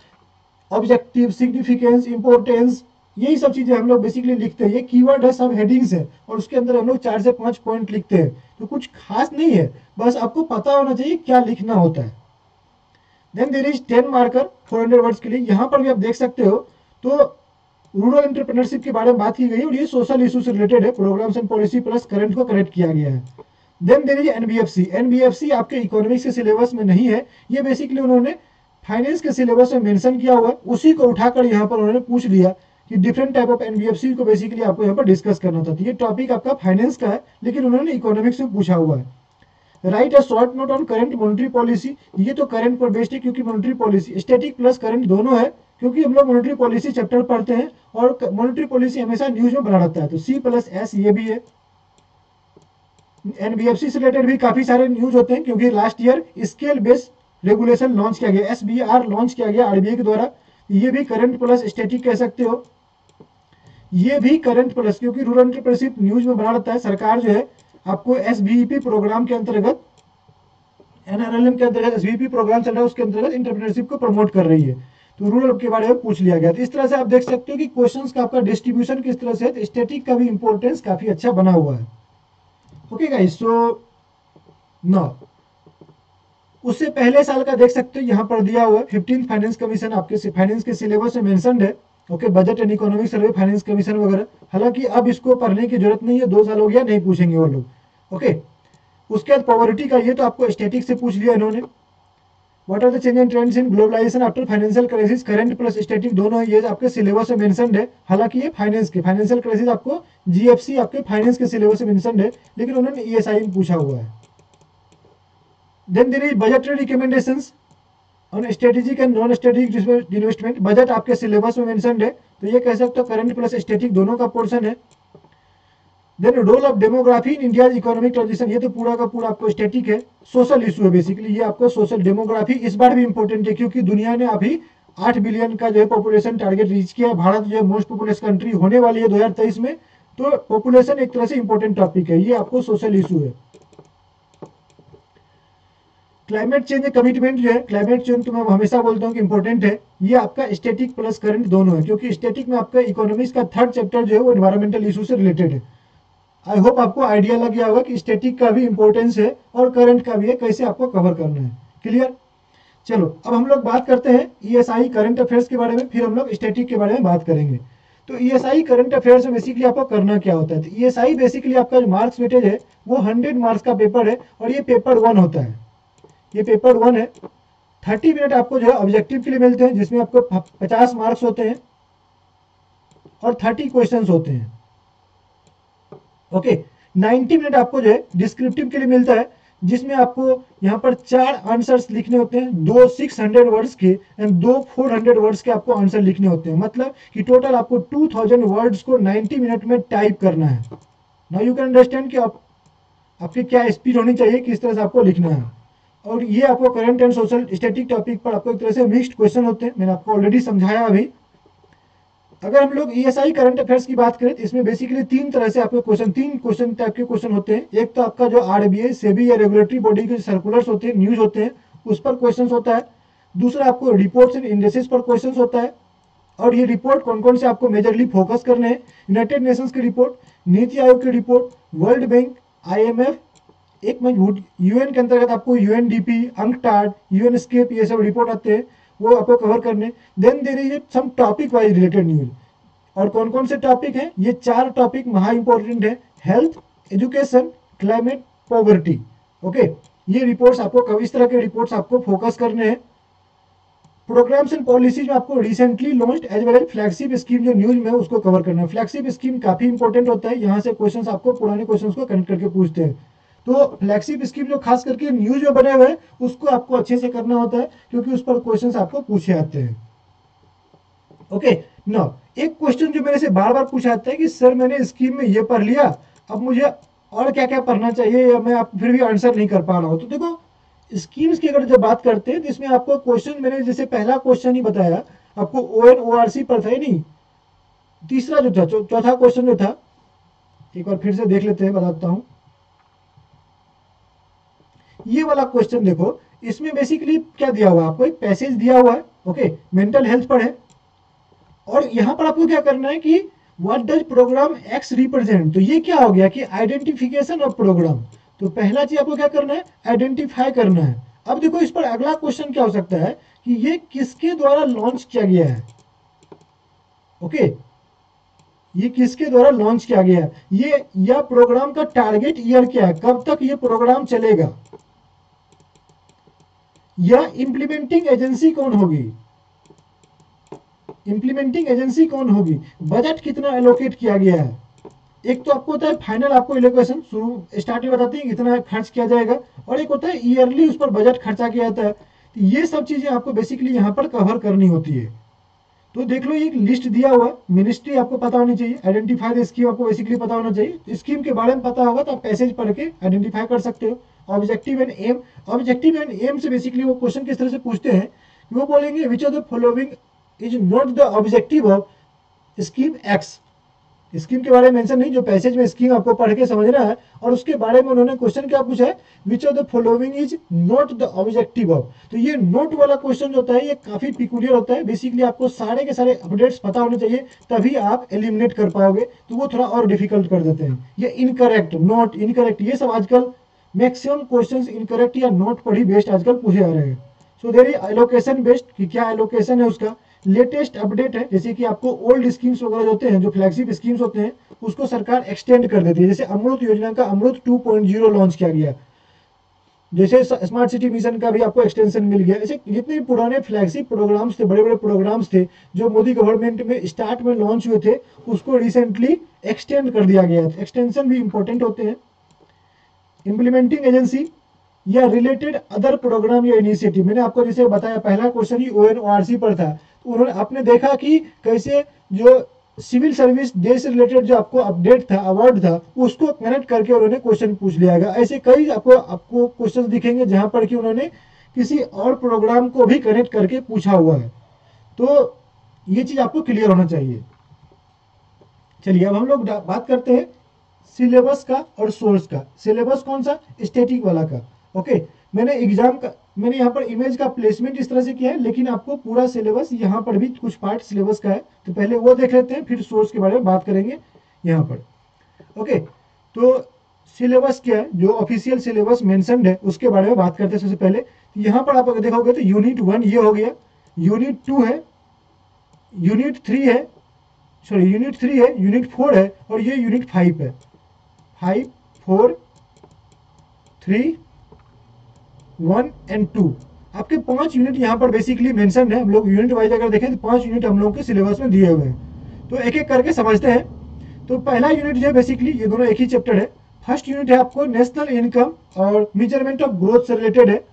ऑब्जेक्टिव, सिग्निफिकेंस, इंपॉर्टेंस, यही सब चीजें हम लोग बेसिकली लिखते हैं। ये कीवर्ड है, सब हेडिंग्स है, और उसके अंदर हम लोग 4 से 5 पॉइंट लिखते हैं। तो कुछ खास नहीं है, बस आपको पता होना चाहिए क्या लिखना होता है। Then there is 10 marker 400 words के लिए। यहां पर भी आप देख सकते हो, तो रूरल एंटरप्रेन्योरशिप के बारे में बात की गई, और ये सोशल इशू से रिलेटेड है। Programs and policy plus current को कनेक्ट किया गया है। Then there is NBFC. NBFC आपके इकोनॉमिक्स के सिलेबस में नहीं है, ये बेसिकली उन्होंने फाइनेंस के सिलेबस में मेंशन किया हुआ है, उसी को उठाकर यहाँ पर उन्होंने पूछ लिया कि डिफरेंट टाइप ऑफ एनबीएफसी को बेसिकली आपको यहाँ पर डिस्कस करना था। तो ये टॉपिक आपका फाइनेंस का है, लेकिन उन्होंने इकोनॉमिक्स में पूछा हुआ है। Right a short note on current monetary policy. ये तो करंट पर बेस्ड है, क्योंकि monetary policy static plus current दोनों है, क्योंकि हम लोग मॉनेटरी पॉलिसी चैप्टर पढ़ते हैं, और मॉनेटरी पॉलिसी हमेशा न्यूज में बना रहता है। तो C+S ये भी है। एनबीएफसी से रिलेटेड भी काफी सारे न्यूज होते हैं, क्योंकि last year scale based regulation launch किया गया, SBR लॉन्च किया गया आरबीआई के द्वारा। ये भी करंट प्लस स्टैटिक कह सकते हो। ये भी करंट प्लस, क्योंकि रूरल एंटरप्रेन्योरशिप न्यूज में बना रहता है। सरकार जो है आपको SBEP प्रोग्राम के अंतर्गत, NRLM के अंतर्गत SBEP प्रोग्राम चल रहा है, उसके अंतर्गत एंटरप्रेन्योरशिप को प्रमोट कर रही है। तो रूरल के बारे में पूछ लिया गया। तो इस तरह से आप देख सकते हो कि क्वेश्चंस का आपका डिस्ट्रीब्यूशन किस तरह से है। स्टैटिक का भी इंपॉर्टेंस काफी अच्छा बना हुआ है। ओके गाइस, सो नाउ उससे पहले साल का देख सकते हो, यहाँ पर दिया हुआ है 15th फाइनेंस कमीशन आपके फाइनेंस के सिलेबस में मेंशनड है। Okay, budget and economic survey, finance commission वगैरह। हालांकि अब इसको पढ़ने की जरूरत नहीं है, 2 साल हो गया, नहीं पूछेंगे वो लोग। ओके, उसके बाद पॉवर्टी का, ये तो आपको स्टैटिक से पूछ लिया इन्होंने। What are the change and trends in globalization after financial crisis. Current plus static दोनों है, ये आपके सिलेबस में मेंशनड है। हालांकि ये फाइनेंस के, फाइनेंशियल क्राइसिस आपको GFC आपके फाइनेंस के सिलेबस में मेंशनड है, लेकिन उन्होंने ESI में पूछा हुआ है। Then there is budgetary recommendations on strategic and non strategic investment. Budget आपके सिलेबस में मेंशनड है, तो ये कह सकते हो करंट प्लस स्टैटिक दोनों का पोर्शन है। Then role of demography in India economic transition, ये तो पूरा का पूरा आपको स्टैटिक है, सोशल इशू है बेसिकली। ये आपको सोशल डेमोग्राफी इस बार भी इंपॉर्टेंट है, क्योंकि दुनिया ने अभी 8 बिलियन का जो है पॉपुलेशन टारगेट रीच किया है। भारत जो है मोस्ट पॉपुलस कंट्री होने वाली है 2023 में। तो पॉपुलेशन एक तरह से इंपॉर्टेंट टॉपिक है, ये आपको सोशल इशू है। क्लाइमेट चेंज कमिटमेंट जो है, क्लाइमेट चेंज तो मैं हमेशा बोलता हूँ कि इंपॉर्टेंट है। ये आपका स्टैटिक प्लस करंट दोनों है, क्योंकि स्टैटिक में आपका इकोनॉमिक्स का 3rd चैप्टर जो है वो एनवायरमेंटल इशू से रिलेटेड है। आई होप आपको आइडिया लग गया होगा कि स्टैटिक का भी इंपॉर्टेंस है और करंट का भी है, कैसे आपको कवर करना है। क्लियर? चलो अब हम लोग बात करते हैं ESI करंट अफेयर्स के बारे में, फिर हम लोग स्टैटिक के बारे में बात करेंगे। तो ESI करंट अफेयर्स में बेसिकली आपको करना क्या होता है। तो ESI बेसिकली आपका जो मार्क्स वेटेज है वो 100 मार्क्स का पेपर है, और ये पेपर 1 होता है। ये पेपर 1 है। 30 मिनट आपको जो है ऑब्जेक्टिव के लिए मिलते हैं, जिसमें आपको 50 मार्क्स होते हैं और 30 क्वेश्चंस होते हैं। ओके, 90 मिनट आपको जो है डिस्क्रिप्टिव के लिए मिलता है, जिसमें आपको यहाँ पर 4 आंसर्स लिखने होते हैं, 2 600 वर्ड्स के एंड 2 400 वर्ड्स के आपको आंसर लिखने होते हैं। मतलब कि टोटल आपको 2000 वर्ड्स को 90 मिनट में टाइप करना है। नाउ यू कैन अंडरस्टैंड कि आपकी क्या स्पीड होनी चाहिए, किस तरह से आपको लिखना है। और ये आपको current and social static topic पर आपको एक तरह से मिक्स्ड क्वेश्चन होते हैं, मैंने आपको ऑलरेडी समझाया अभी। अगर हम लोग ईएसआई करंट अफेयर्स की बात करें तो इसमें बेसिकली 3 तरह से आपके क्वेश्चन, 3 क्वेश्चन टाइप के क्वेश्चन होते हैं। एक तो आपका जो आरबीआई, सेबी या रेगुलेटरी बॉडी के सर्कुलर्स होते हैं, न्यूज होते हैं, उस पर क्वेश्चन होता है। दूसरा आपको रिपोर्ट्स एंड इंडेक्सेस पर क्वेश्चन होता है। और ये रिपोर्ट कौन कौन से आपको मेजरली फोकस करने हैं, यूनाइटेड नेशंस की रिपोर्ट, नीति आयोग की रिपोर्ट, वर्ल्ड बैंक, आईएमएफ, एक मजबूत यूएन के अंतर्गत आपको यूएनडीपी, अंकटाड, यूएनस्केप, ये सब रिपोर्ट आते हैं, वो आपको कवर करने। Then there is some topic wise related news. और कौन कौन से टॉपिक हैं, ये 4 टॉपिक महा इंपॉर्टेंट है, health, education, climate, poverty. Okay, ये रिपोर्ट्स आपको, इस तरह के रिपोर्ट्स आपको फोकस करने हैं। प्रोग्राम्स एंड पॉलिसीज में आपको recently launched as well as flagship scheme जो न्यूज में उसको कवर करना है। फ्लैगशिप स्कीम काफी इंपॉर्टेंट होता है, यहाँ से क्वेश्चंस आपको पुराने क्वेश्चंस को कनेक्ट करके पूछते हैं। तो फ्लैगशिप स्कीम जो खास करके न्यूज में बने हुए हैं उसको आपको अच्छे से करना होता है, क्योंकि उस पर क्वेश्चंस आपको पूछे जाते हैं। ओके, नाउ एक क्वेश्चन जो मेरे से बार बार पूछा जाता है कि सर मैंने स्कीम में ये पढ़ लिया, अब मुझे और क्या क्या पढ़ना चाहिए, या मैं आप फिर भी आंसर नहीं कर पा रहा हूं। तो देखो, स्कीम्स की अगर जब बात करते हैं तो इसमें आपको क्वेश्चन, मैंने जैसे पहला क्वेश्चन ही बताया आपको ONORC पर था ही नहीं, तीसरा जो था, चौथा क्वेश्चन जो था, एक बार फिर से देख लेते हैं, बताता हूं। ये वाला क्वेश्चन देखो, इसमें बेसिकली क्या दिया हुआ है, आपको एक पैसेज दिया हुआ है। ओके, मेंटल हेल्थ पर है, और यहां पर आपको क्या करना है कि what does program X represent. तो ये क्या हो गया कि आइडेंटिफिकेशन ऑफ प्रोग्राम। तो पहला चीज आपको क्या करना है, आइडेंटिफाई करना है। अब देखो इस पर अगला क्वेश्चन क्या हो सकता है कि ये किसके द्वारा लॉन्च किया गया है। ओके, ये किसके द्वारा लॉन्च किया गया है, ये या प्रोग्राम का टारगेट ईयर क्या है, कब तक ये प्रोग्राम चलेगा, या इंप्लीमेंटिंग एजेंसी कौन होगी, इंप्लीमेंटिंग एजेंसी कौन होगी, बजट कितना एलोकेट किया गया है। एक तो आपको होता है फाइनल, आपको एलोकेशन शुरू स्टार्ट में बताती है कितना खर्च किया जाएगा, और एक होता है ईयरली उस पर बजट खर्चा किया जाता है। तो ये सब चीजें आपको बेसिकली यहाँ पर कवर करनी होती है। तो देख लो, एक लिस्ट दिया हुआ, मिनिस्ट्री आपको पता होनी चाहिए, आइडेंटिफाई द स्कीम आपको बेसिकली पता होना चाहिए। स्कीम के बारे में पता होगा तो आप पैसेज पढ़ के आइडेंटिफाई कर सकते हो। Objective and aim, objective and aim से बेसिकली वो क्वेश्चन किस तरह से पूछते हैं, वो बोलेंगे which of the following is not the objective of scheme X. Scheme के बारे में मेंशन नहीं, जो पैसेज में स्कीम आपको पढ़ के समझना है, और उसके बारे में उन्होंने क्वेश्चन क्या पूछा है, विच of the following is not the objective of. तो ये नोट वाला क्वेश्चन जो होता है ये काफी पिकुलियर होता है। बेसिकली आपको सारे के सारे अपडेट्स पता होने चाहिए, तभी आप एलिमिनेट कर पाओगे, तो वो थोड़ा और डिफिकल्ट कर देते हैं। ये इनकरेक्ट, नॉट, इनकरेक्ट, ये सब आजकल मैक्सिमम क्वेश्चन इनकरेक्ट या नॉट पर ही बेस्ड आजकल पूछे जा रहे हैं। So there is allocation based, कि क्या एलोकेशन है उसका, लेटेस्ट अपडेट है, जैसे कि आपको ओल्ड स्कीम्स वगैरह होते हैं, जो फ्लैगशिप स्कीम्स होते हैं, उसको सरकार एक्सटेंड कर देती है। जैसे अमृत योजना का अमृत 2.0 लॉन्च किया गया, जैसे स्मार्ट सिटी मिशन का भी आपको एक्सटेंशन मिल गया। ऐसे जितने भी पुराने फ्लैगशिप प्रोग्राम्स थे, बड़े बड़े प्रोग्राम्स थे जो मोदी गवर्नमेंट में स्टार्ट में लॉन्च हुए थे, उसको रिसेंटली एक्सटेंड कर दिया गया है। एक्सटेंशन भी इंपॉर्टेंट होते हैं। इंप्लीमेंटिंग एजेंसी या रिलेटेड अदर प्रोग्राम या इनिशिएटिव, मैंने आपको जैसे बताया पहला क्वेश्चन ही ONORC पर था, तो उन्होंने आपने देखा कि कैसे जो सिविल सर्विस डे से रिलेटेड जो आपको अपडेट था, अवार्ड था, उसको कनेक्ट करके उन्होंने क्वेश्चन पूछ लिया गया। ऐसे कई आपको क्वेश्चन दिखेंगे जहां पर कि उन्होंने किसी और प्रोग्राम को भी कनेक्ट करके पूछा हुआ है। तो ये चीज आपको क्लियर होना चाहिए। चलिए अब हम लोग बात करते हैं सिलेबस का और सोर्स का। सिलेबस कौन सा, स्टैटिक वाला का। ओके, मैंने एग्जाम का, मैंने यहाँ पर इमेज का प्लेसमेंट इस तरह से किया है, लेकिन आपको पूरा सिलेबस यहाँ पर भी कुछ पार्ट सिलेबस का है, तो पहले वो देख लेते हैं, फिर सोर्स के बारे में बात करेंगे यहाँ पर। ओके, तो सिलेबस क्या है, जो ऑफिशियल सिलेबस मेंशन्ड है उसके बारे में बात करते हैं। सबसे पहले यहाँ पर आप अगर देखोगे तो यूनिट 1 ये हो गया, यूनिट 2 है, यूनिट 3 है, सॉरी यूनिट 3 है, यूनिट 4 है, और ये यूनिट 5 है। 5, 4, 3, 1 एंड 2, आपके 5 यूनिट यहाँ पर बेसिकली मेंशन है। हम लोग यूनिट वाइज अगर देखें तो 5 यूनिट हम लोग के सिलेबस में दिए हुए हैं, तो एक एक करके समझते हैं। तो पहला यूनिट जो है बेसिकली, ये दोनों एक ही चैप्टर है, फर्स्ट यूनिट है आपको नेशनल इनकम और मेजरमेंट ऑफ ग्रोथ से रिलेटेड है।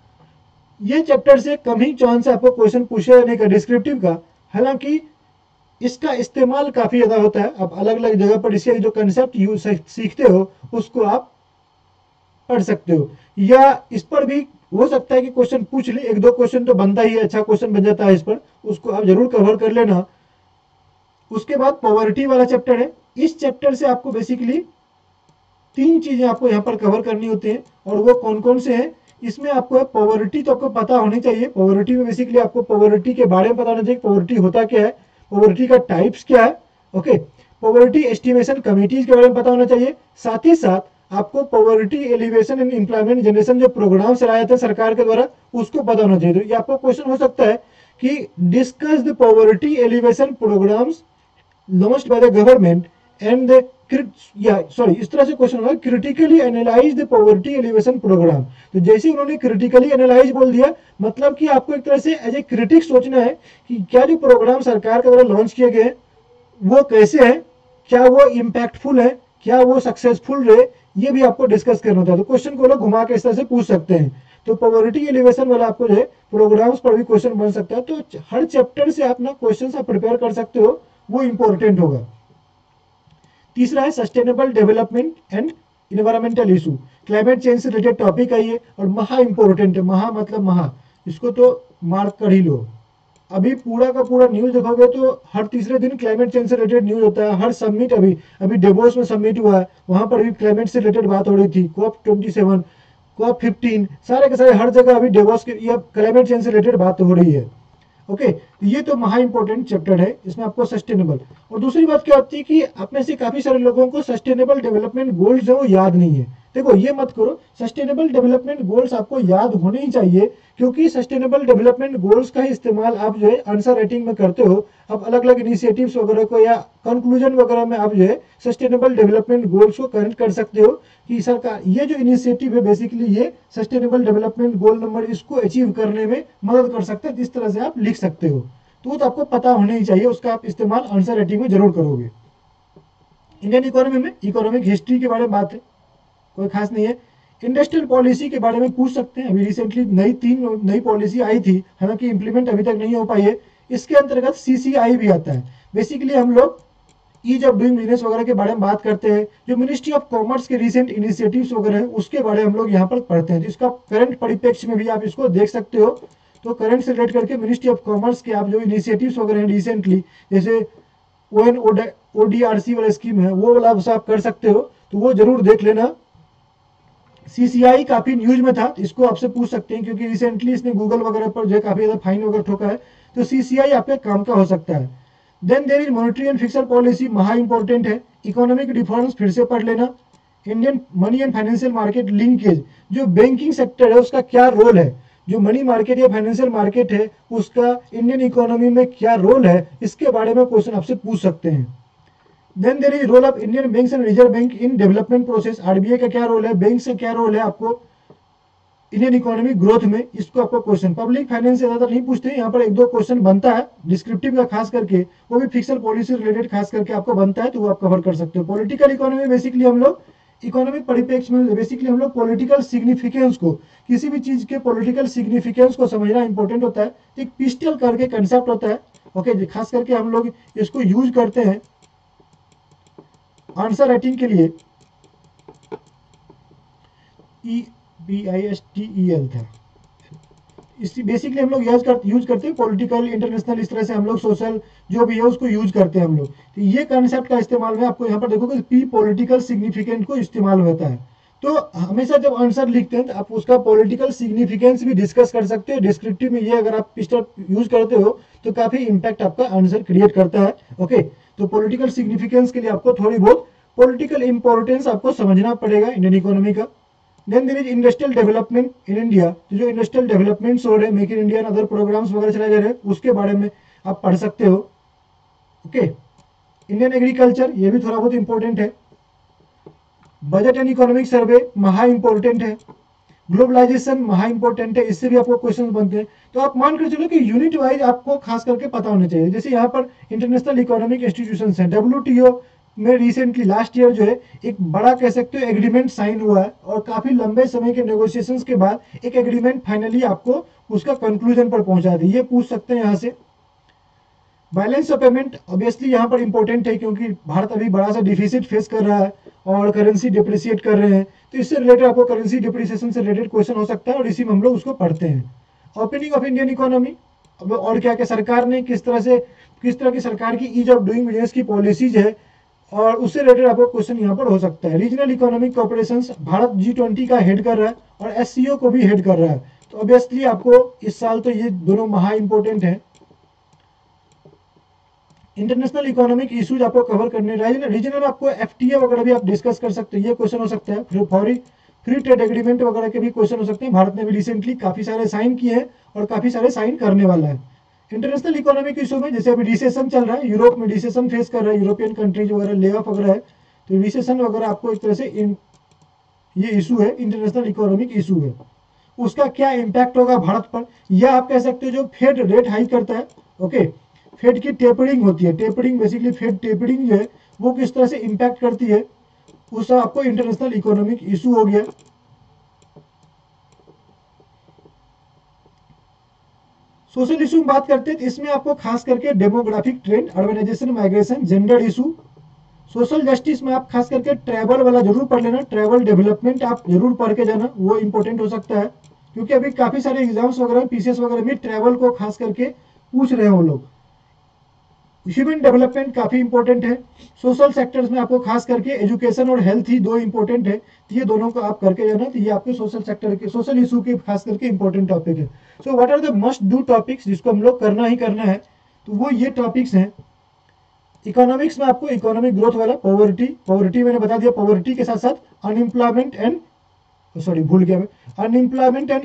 ये चैप्टर से कम ही चांस है आपको क्वेश्चन पूछे जाने का डिस्क्रिप्टिव का, हालांकि इसका इस्तेमाल काफी ज्यादा होता है। आप अलग अलग जगह पर इसके जो कंसेप्ट यूज सीखते हो उसको आप पढ़ सकते हो, या इस पर भी हो सकता है कि क्वेश्चन पूछ ले, एक दो क्वेश्चन तो बनता ही है, अच्छा क्वेश्चन बन जाता है इस पर, उसको आप जरूर कवर कर लेना। उसके बाद पॉवर्टी वाला चैप्टर है। इस चैप्टर से आपको बेसिकली तीन चीजें आपको यहाँ पर कवर करनी होती हैं, और वो कौन कौन से हैं। इसमें आपको पॉवर्टी तो आपको पता होनी चाहिए। पॉवर्टी में बेसिकली आपको पॉवर्टी के बारे में पता होना चाहिए, पॉवर्टी होता क्या है, पॉवर्टी का टाइप्स क्या है। ओके, पॉवर्टी एस्टिमेशन कमिटीज के बारे में पता होना चाहिए। साथ ही साथ आपको poverty alleviation and employment generation जो प्रोग्राम चलाया जाता है सरकार के द्वारा, उसको पता होना चाहिए। तो ये आपको क्वेश्चन हो सकता है कि discuss the poverty alleviation programs launched by the government and इस तरह से क्वेश्चन होगा, critically analyse the poverty alleviation program. तो जैसे उन्होंने क्रिटिकली एनालाइज बोल दिया, मतलब कि आपको एक तरह से एज ए क्रिटिक सोचना है कि क्या जो प्रोग्राम सरकार के द्वारा लॉन्च किए गए वो कैसे है, क्या वो इम्पैक्टफुल है, क्या वो सक्सेसफुल रहे, ये भी आपको डिस्कस करना होता है। तो क्वेश्चन को लोग घुमा के इस तरह से पूछ सकते हैं। तो पॉवर्टी एलिवेशन वाला आपको जो है प्रोग्राम्स पर भी क्वेश्चन बन सकता है। तो हर चैप्टर से आप ना क्वेश्चन आप प्रिपेयर कर सकते हो, वो इंपॉर्टेंट होगा। तीसरा है sustainable development and environmental issue, climate change से रिलेटेड टॉपिक है ये, और महा इंपॉर्टेंट है। महा मतलब महा, इसको तो मार्क कर ही लो। अभी पूरा का पूरा न्यूज देखोगे तो हर तीसरे दिन क्लाइमेट चेंज से रिलेटेड न्यूज होता है। हर समिट, अभी अभी डेवोस में समिट हुआ है, वहां पर भी क्लाइमेट से रिलेटेड बात हो रही थी। COP27, COP15, सारे के सारे हर जगह अभी डेवोस के या क्लाइमेट चेंज से रिलेटेड बात हो रही है। ओके, ये तो महा इंपॉर्टेंट चैप्टर है। इसमें आपको सस्टेनेबल, और दूसरी बात क्या होती है कि आप में से काफी सारे लोगों को सस्टेनेबल डेवलपमेंट गोल्स जो याद नहीं है। देखो ये मत करो, सस्टेनेबल डेवलपमेंट गोल्स आपको याद होने ही चाहिए, क्योंकि सस्टेनेबल डेवलपमेंट गोल्स का ही इस्तेमाल आप जो है आंसर राइटिंग में करते हो। आप अलग अलग इनिशिएटिव्स वगैरह को या कंक्लूजन वगैरह में आप जो है सस्टेनेबल डेवलपमेंट गोल्स को कनेक्ट कर सकते हो कि सरकार ये जो इनिशिएटिव है बेसिकली ये सस्टेनेबल डेवलपमेंट गोल नंबर इसको अचीव करने में मदद कर सकता है। इस तरह से आप लिख सकते हो, तो वो तो आपको पता होना ही चाहिए, उसका आप इस्तेमाल आंसर राइटिंग में जरूर करोगे। इंडियन इकोनॉमी में इकोनॉमिक हिस्ट्री के बारे में बात है, कोई खास नहीं है। इंडस्ट्रियल पॉलिसी के बारे में पूछ सकते हैं। अभी रिसेंटली तीन नई पॉलिसी आई थी, हालांकि इंप्लीमेंट अभी तक नहीं हो पाई है। इसके अंतर्गत CCI भी आता है। बेसिकली हम लोग ईज ऑफ डूइंग बिजनेस वगैरह के बारे में बात करते हैं। जो मिनिस्ट्री ऑफ कॉमर्स के रिसेंट इनिशिएटिव्स वगैरह है उसके बारे में हम लोग यहाँ पर पढ़ते हैं। तो इसका करंट परिप्रेक्ष्य में भी आप इसको देख सकते हो। तो करंट से रिलेट करके मिनिस्ट्री ऑफ कॉमर्स के आप जो इनिशिएटिव्स वगैरह हैं रिसेंटली, जैसे ONODRC वाला स्कीम है, वो वाला आप कर सकते हो, तो वो जरूर देख लेना। CCI काफी न्यूज में था, इसको आपसे पूछ सकते हैं क्योंकि रिसेंटली इसने गूगल वगैरह पर जो है काफी ज्यादा फाइन वगैरह ठोका है। तो CCI आपके काम का हो सकता है। Then there is monetary and fixed policy, महा इंपॉर्टेंट है। इकोनॉमिक रिफॉर्म्स फिर से पढ़ लेना। Indian money and financial market linkage, जो बैंकिंग सेक्टर है उसका क्या रोल है, जो मनी मार्केट या फाइनेंशियल मार्केट है उसका इंडियन इकोनॉमी में क्या रोल है, इसके बारे में क्वेश्चन आपसे पूछ सकते हैं। Then there is role of Indian banks and reserve bank in development process, RBI का क्या रोल है, बैंक का क्या रोल है आपको इंडियन इकोनॉमिक ग्रोथ में, इसको आपको क्वेश्चन पब्लिक फाइनेंस से ज्यादा नहीं पूछते। यहाँ पर एक दो क्वेश्चन बनता है डिस्क्रिप्टिव का खास करके, वो भी फिक्सल पॉलिसी रिलेटेड खास करके आपको बनता है, तो वो आप कवर कर सकते हो। पॉलिटिकल इकोनॉमी बेसिकली हम लोग इकोनॉमिक परिप्रेक्ष्य में बेसिकली हम लोग पॉलिटिकल सिग्निफिकेंस को, किसी भी चीज के पॉलिटिकल सिग्निफिकेंस को समझना इंपॉर्टेंट होता है। एक पिस्टल करके कंसेप्ट होता है, ओके, खास करके हम लोग इसको यूज करते हैं आंसर राइटिंग के लिए। PISTEL था, इसी बेसिकली हम लोग यूज करते हैं पॉलिटिकल, इंटरनेशनल, इस तरह से हम लोग सोशल जो भी है उसको यूज करते हैं हम लोग। तो ये कंसेप्ट का इस्तेमाल में आपको यहाँ पर देखोगे पी पॉलिटिकल सिग्निफिकेंट को इस्तेमाल होता है। तो हमेशा जब आंसर लिखते हैं तो आप उसका पॉलिटिकल सिग्निफिकेंस भी डिस्कस कर सकते हो। डिस्क्रिप्टिव में ये अगर आप पिस्टल यूज करते हो तो काफी इंपैक्ट आपका आंसर क्रिएट करता है। ओके, तो पॉलिटिकल सिग्निफिकेंस के लिए आपको थोड़ी बहुत पॉलिटिकल इंपॉर्टेंस आपको समझना पड़ेगा इंडियन इकोनॉमी का। Then there is industrial development in India, जो इंडस्ट्रियल डेवलपमेंट हो रहे हैं, make in India, other programmes वगैरह चलाए जा रहे हैं, उसके बारे में आप पढ़ सकते हो। ओके, इंडियन एग्रीकल्चर, ये भी थोड़ा बहुत इंपॉर्टेंट है। बजट एंड इकोनॉमिक सर्वे महा इंपॉर्टेंट है। ग्लोबलाइजेशन महा इंपॉर्टेंट है, इससे भी आपको क्वेश्चन बनते हैं। तो आप मान कर चलो कि यूनिट वाइज आपको खास करके पता होना चाहिए। जैसे यहाँ पर इंटरनेशनल इकोनॉमिक इंस्टीट्यूशन है, WTO, में रिसेंटली लास्ट ईयर जो है एक बड़ा कह सकते हो एग्रीमेंट साइन हुआ है, और काफी लंबे समय के नेगोशिएशंस के बाद एक एग्रीमेंट फाइनली आपको उसका कंक्लूजन पर पहुंचा दी। ये पूछ सकते हैं यहाँ से। बैलेंस ऑफ पेमेंट ऑब्वियसली यहाँ पर इंपॉर्टेंट है, क्योंकि भारत अभी बड़ा सा डिफिसिट फेस कर रहा है और करेंसी डिप्रिसिएट कर रहे हैं, तो इससे रिलेटेड आपको करेंसी डिप्रिसिएशन से रिलेटेड क्वेश्चन हो सकता है, और इसी में हम लोग उसको पढ़ते हैं। ओपनिंग ऑफ इंडियन इकोनॉमी, और क्या क्या सरकार ने किस तरह की सरकार की ईज ऑफ डूइंग बिजनेस की पॉलिसीज है, और उससे रिलेटेड आपको क्वेश्चन यहाँ पर हो सकता है। Regional economic corporation, Bharat G20 का हेड कर रहा है और SCO को भी हेड कर रहा है, तो ऑब्वियसली आपको इस साल तो ये दोनों महा इंपॉर्टेंट है। इंटरनेशनल इकोनॉमिक इश्यूज आपको कवर करने, रीजनल आपको FTA वगैरह भी आप डिस्कस कर सकते हैं, ये क्वेश्चन हो सकता है। फ्री ट्रेड एग्रीमेंट वगैरह के भी क्वेश्चन हो सकते हैं। भारत ने भी रिसेंटली काफी सारे साइन किए हैं और काफी सारे साइन करने वाला है। इंटरनेशनल इकोनॉमिक इशू में जैसे अभी रिसेशन चल रहा है, यूरोप में रिसेशन फेस कर रहा है, यूरोपियन कंट्रीज वगैरह ले ऑफ वगैरह है, तो रिसेशन वगैरह आपको एक तरह से ये इशू है, इंटरनेशनल इकोनॉमिक इशू है, उसका क्या इम्पैक्ट होगा भारत पर, या आप कह सकते हो जो फेड रेट हाइक करता है, ओके, फेड की टेपरिंग होती है, टेपरिंग बेसिकली फेड टेपरिंग जो है वो किस तरह से इम्पैक्ट करती है, उस आपको इंटरनेशनल इकोनॉमिक इशू हो गया। सोशल इशू में बात करते हैं तो इसमें आपको खास करके demographic trend, urbanisation, migration, gender issue, social justice में आप खास करके ट्रैवल वाला जरूर पढ़ लेना, ट्रैवल डेवलपमेंट आप जरूर पढ़ के जाना, वो इंपॉर्टेंट हो सकता है, क्योंकि अभी काफी सारे एग्जाम्स वगैरह PCS वगैरह में ट्रैवल को खास करके पूछ रहे हैं वो लोग। ह्यूमन डेवलपमेंट काफी इंपॉर्टेंट है। सोशल सेक्टर्स में आपको खास करके एजुकेशन और हेल्थ ही दो इंपॉर्टेंट है, तो ये दोनों को आप करके जाना, तो ये आपके सोशल सेक्टर के सोशल इशू के खास करके इंपॉर्टेंट टॉपिक है। So what are the must do topics जिसको हम लोग करना ही करना है, तो वो ये टॉपिक्स हैं। इकोनॉमिक्स में आपको इकोनॉमिक ग्रोथ वाला, पॉवर्टी मैंने बता दिया, पॉवर्टी के साथ साथ अनएम्प्लॉयमेंट एंड भूल गया मैं, अनएम्प्लॉयमेंट एंड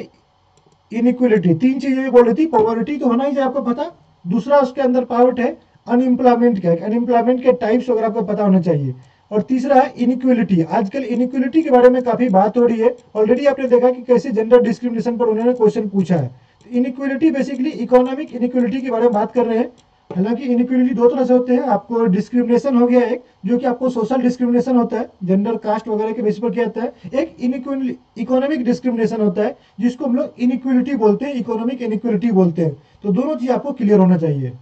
इनइक्वलिटी, तीन चीजें बोल रही थी। पॉवर्टी तो होना ही चाहिए आपको पता, दूसरा उसके अंदर पार्ट है अनएम्प्लॉयमेंट का, अनएम्प्लॉयमेंट के टाइप्स वगैरह आपको पता होना चाहिए, और तीसरा है इनइक्वलिटी। आजकल इनइक्वलिटी के बारे में काफी बात हो रही है, ऑलरेडी आपने देखा कि कैसे जेंडर डिस्क्रिमिनेशन पर उन्होंने क्वेश्चन पूछा है। इनइक्वलिटी बेसिकली इकोनॉमिक इनइक्वलिटी के बारे में बात कर रहे हैं। हालांकि इनइक्वलिटी दो तरह से होते हैं, आपको डिस्क्रिमिनेशन हो गया एक, जो कि आपको सोशल डिस्क्रिमिनेशन होता है, जेंडर कास्ट वगैरह के बेसिस पर किया जाता है। एक इकोनॉमिक डिस्क्रिमिनेशन होता है जिसको हम लोग इनइक्वलिटी बोलते हैं, इकोनॉमिक इनइक्वलिटी बोलते हैं। तो दोनों चीज आपको क्लियर होना चाहिए।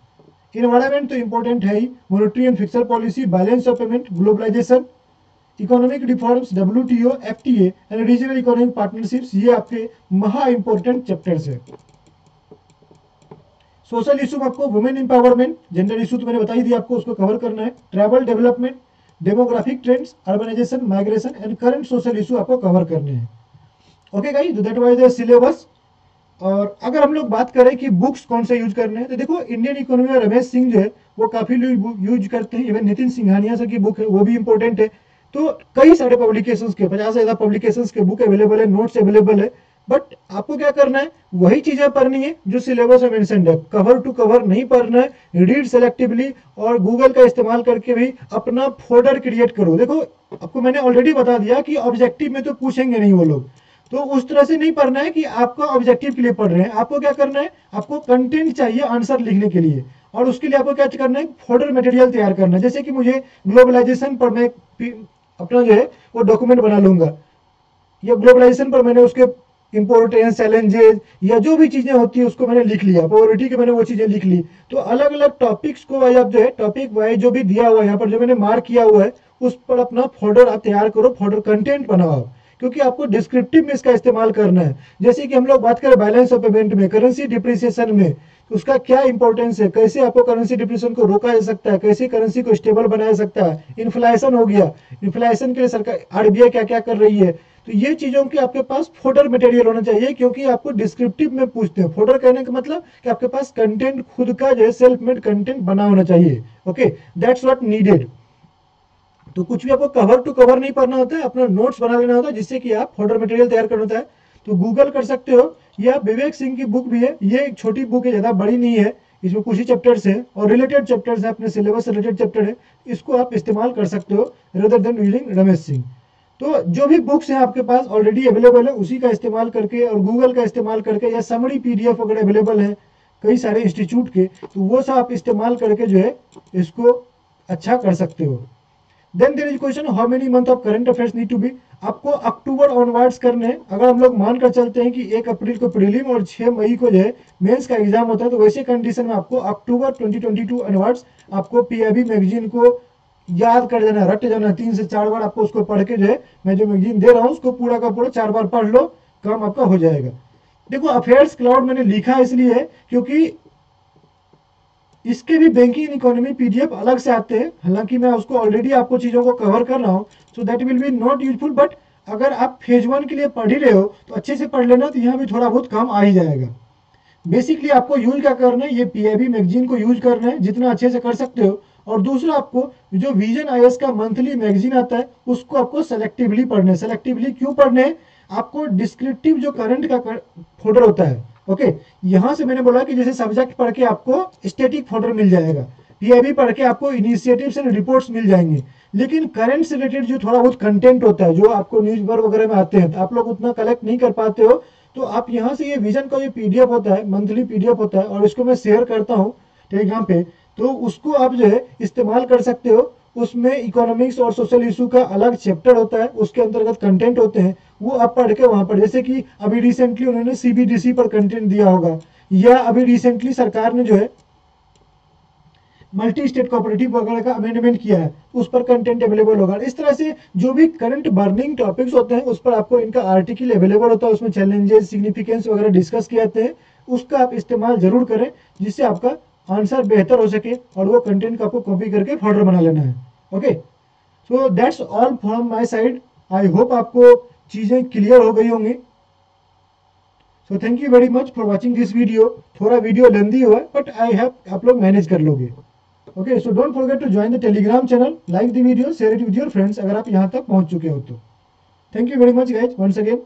इन्वायरमेंट तो इंपॉर्टेंट है ही, monetary and fiscal policy, balance of payment, globalisation, economic reforms, WTO, FTA and regional economic partnerships, ये आपके महा इंपॉर्टेंट चैप्टर्स है। सोशल इशू में आपको वुमेन एम्पावरमेंट, जेंडर इशू तो मैंने बता ही दिया आपको, उसको कवर करना है। Travel development, demographic trends, urbanisation, migration and current social issue आपको कवर करने हैं। Okay guys, that was the syllabus. और अगर हम लोग बात करें कि बुक्स कौन से यूज करने हैं, तो देखो इंडियन इकोनॉमी में रमेश सिंह जो है वो काफी लोग यूज करते हैं, इवन नितिन सिंघानिया सर की बुक है वो भी इंपॉर्टेंट है। तो कई सारे पब्लिकेशंस के 50 से ज्यादा पब्लिकेशंस के बुक अवेलेबल है, नोट्स अवेलेबल है, बट आपको क्या करना है, वही चीजें पढ़नी है जो सिलेबस में मेंशन है, कवर टू कवर नहीं पढ़ना है, रीड सेलेक्टिवली, और गूगल का इस्तेमाल करके भी अपना फोल्डर क्रिएट करो। देखो आपको मैंने ऑलरेडी बता दिया कि ऑब्जेक्टिव में तो पूछेंगे नहीं वो लोग, तो उस तरह से नहीं पढ़ना है कि आपको ऑब्जेक्टिव के लिए पढ़ रहे हैं। आपको क्या करना है, आपको कंटेंट चाहिए आंसर लिखने के लिए, और उसके लिए आपको क्या करना है, फोल्डर मटेरियल तैयार करना है। जैसे कि मुझे ग्लोबलाइजेशन पर मैं अपना जो है वो डॉक्यूमेंट बना लूंगा, या ग्लोबलाइजेशन पर मैंने उसके इंपॉर्टेंस, चैलेंजेस या जो भी चीजें होती है उसको मैंने लिख लिया, पॉवर्टी के मैंने वो चीजें लिख ली। तो अलग अलग टॉपिक्स को आप जो है टॉपिक वाइज जो भी दिया हुआ है यहाँ पर जो मैंने मार्क किया हुआ है उस पर अपना फोल्डर आप तैयार करो, फोल्डर कंटेंट बनाओ, क्योंकि आपको डिस्क्रिप्टिव में इसका इस्तेमाल करना है। जैसे कि हम लोग बात करें बैलेंस ऑफ पेमेंट में, करेंसी डिप्रिसिएशन में, उसका क्या इंपॉर्टेंस है, कैसे आपको करेंसी डिप्रिसिएशन को रोका जा सकता है, कैसे करेंसी को स्टेबल बनाया जा सकता है। इन्फ्लेशन हो गया, इन्फ्लेशन के लिए सरकार RBI क्या क्या कर रही है, तो ये चीजों के आपके पास फोल्डर मटेरियल होना चाहिए, क्योंकि आपको डिस्क्रिप्टिव में पूछते हैं। फोल्डर कहने का मतलब कि आपके पास कंटेंट खुद का जो है सेल्फ मेड कंटेंट बना होना चाहिए। Okay, that's what needed. तो कुछ भी आपको कवर टू कवर नहीं पढ़ना होता है, अपना नोट्स बना लेना होता है, जिससे कि आप फोल्डर मटेरियल तैयार करना होता है। तो गूगल कर सकते हो, या विवेक सिंह की बुक भी है, ये एक छोटी बुक है, ज्यादा बड़ी नहीं है, इसमें कुछ ही चैप्टर्स हैं और रिलेटेड चैप्टर्स हैं, अपने सिलेबस से रिलेटेड चैप्टर है, इसको आप इस्तेमाल कर सकते हो rather than using Ramesh Singh. तो जो भी बुक्स हैं आपके पास ऑलरेडी अवेलेबल है, उसी का इस्तेमाल करके और गूगल का इस्तेमाल करके, या समरी PDF वगैरह अवेलेबल है कई सारे इंस्टीट्यूट के, तो वो सब आप इस्तेमाल करके जो है इसको अच्छा कर सकते हो। Then there is question how many month of current affairs need to be, आपको अक्टूबर ऑनवर्ड्स करने हैं। अगर हम लोग मान कर चलते हैं कि 1 अप्रैल को प्रीलिम और 6 मई को जो है मेंस का एग्जाम होता है, तो वैसे कंडीशन में आपको अक्टूबर 2022 ऑनवर्ड्स आपको पीआईबी मैगजीन को याद कर देना, रट जाना, 3 से 4 बार आपको उसको पढ़ के जो है, मैं जो मैगजीन दे रहा हूँ उसको पूरा का पूरा 4 बार पढ़ लो, काम आपका हो जाएगा। देखो अफेयर्स क्लाउड मैंने लिखा इसलिए है क्योंकि इसके भी बैंकिंग इकोनॉमी पीडीएफ अलग से आते हैं, हालांकि मैं उसको ऑलरेडी आपको चीज़ों को कवर कर रहा हूँ, so that will be not useful, but अगर आप फेज 1 के लिए पढ़ ही रहे हो तो अच्छे से पढ़ लेना, तो यहाँ भी थोड़ा बहुत काम आ ही जाएगा। बेसिकली आपको यूज क्या करना है, ये पीआईबी मैगजीन को यूज करना है जितना अच्छे से कर सकते हो। और दूसरा आपको जो विजन आईएएस का मंथली मैगजीन आता है उसको आपको सेलेक्टिवली पढ़ना है। सेलेक्टिवली क्यों पढ़ना है, आपको डिस्क्रिप्टिव जो करंट का फोल्डर होता है, ओके, यहां से मैंने बोला कि जैसे सब्जेक्ट पढ़ के आपको स्टैटिक फोल्डर मिल जाएगा, पीआईबी पढ़ के आपको इनिशिएटिव्स एंड रिपोर्ट्स मिल जाएंगे, लेकिन करंट से रिलेटेड जो थोड़ा बहुत कंटेंट होता है जो आपको न्यूज पेपर वगैरह में आते हैं तो आप लोग उतना कलेक्ट नहीं कर पाते हो, तो आप यहाँ से ये विजन का जो पीडीएफ होता है, मंथली पीडीएफ होता है, और इसको मैं शेयर करता हूँ टेलीग्राम पे, तो उसको आप जो है इस्तेमाल कर सकते हो। उसमें इकोनॉमिक्स और सोशल इशू का अलग चैप्टर होता है, उसके अंतर्गत कंटेंट होते हैं, वो आप पढ़ के वहां पर, जैसे कि अभी रिसेंटली उन्होंने सीबीडीसी पर कंटेंट दिया होगा, या अभी रिसेंटली सरकार ने जो है मल्टी स्टेट कोऑपरेटिव वगैरह का अमेंडमेंट किया है, उस पर कंटेंट अवेलेबल होगा। इस तरह से जो भी करंट बर्निंग टॉपिक्स होते हैं उस पर आपको इनका आर्टिकल अवेलेबल होता है, उसमें चैलेंजेस, सिग्निफिकेंस वगैरह डिस्कस किए जाते हैं, उसका आप इस्तेमाल जरूर करें जिससे आपका आंसर बेहतर हो सके, और वो कंटेंट को आपको कॉपी करके फोल्डर बना लेना है। Okay, so that's all from my side. I hope आपको चीजें क्लियर हो गई होंगी। So thank you very much for watching this video. थोड़ा वीडियो लेंदी हुआ है बट आई हैव, आप लोग मैनेज कर लोगे। Okay, so don't forget to join the Telegram channel, like the video, share it with your friends अगर आप यहाँ तक पहुंच चुके हो तो। Thank you very much guys once again.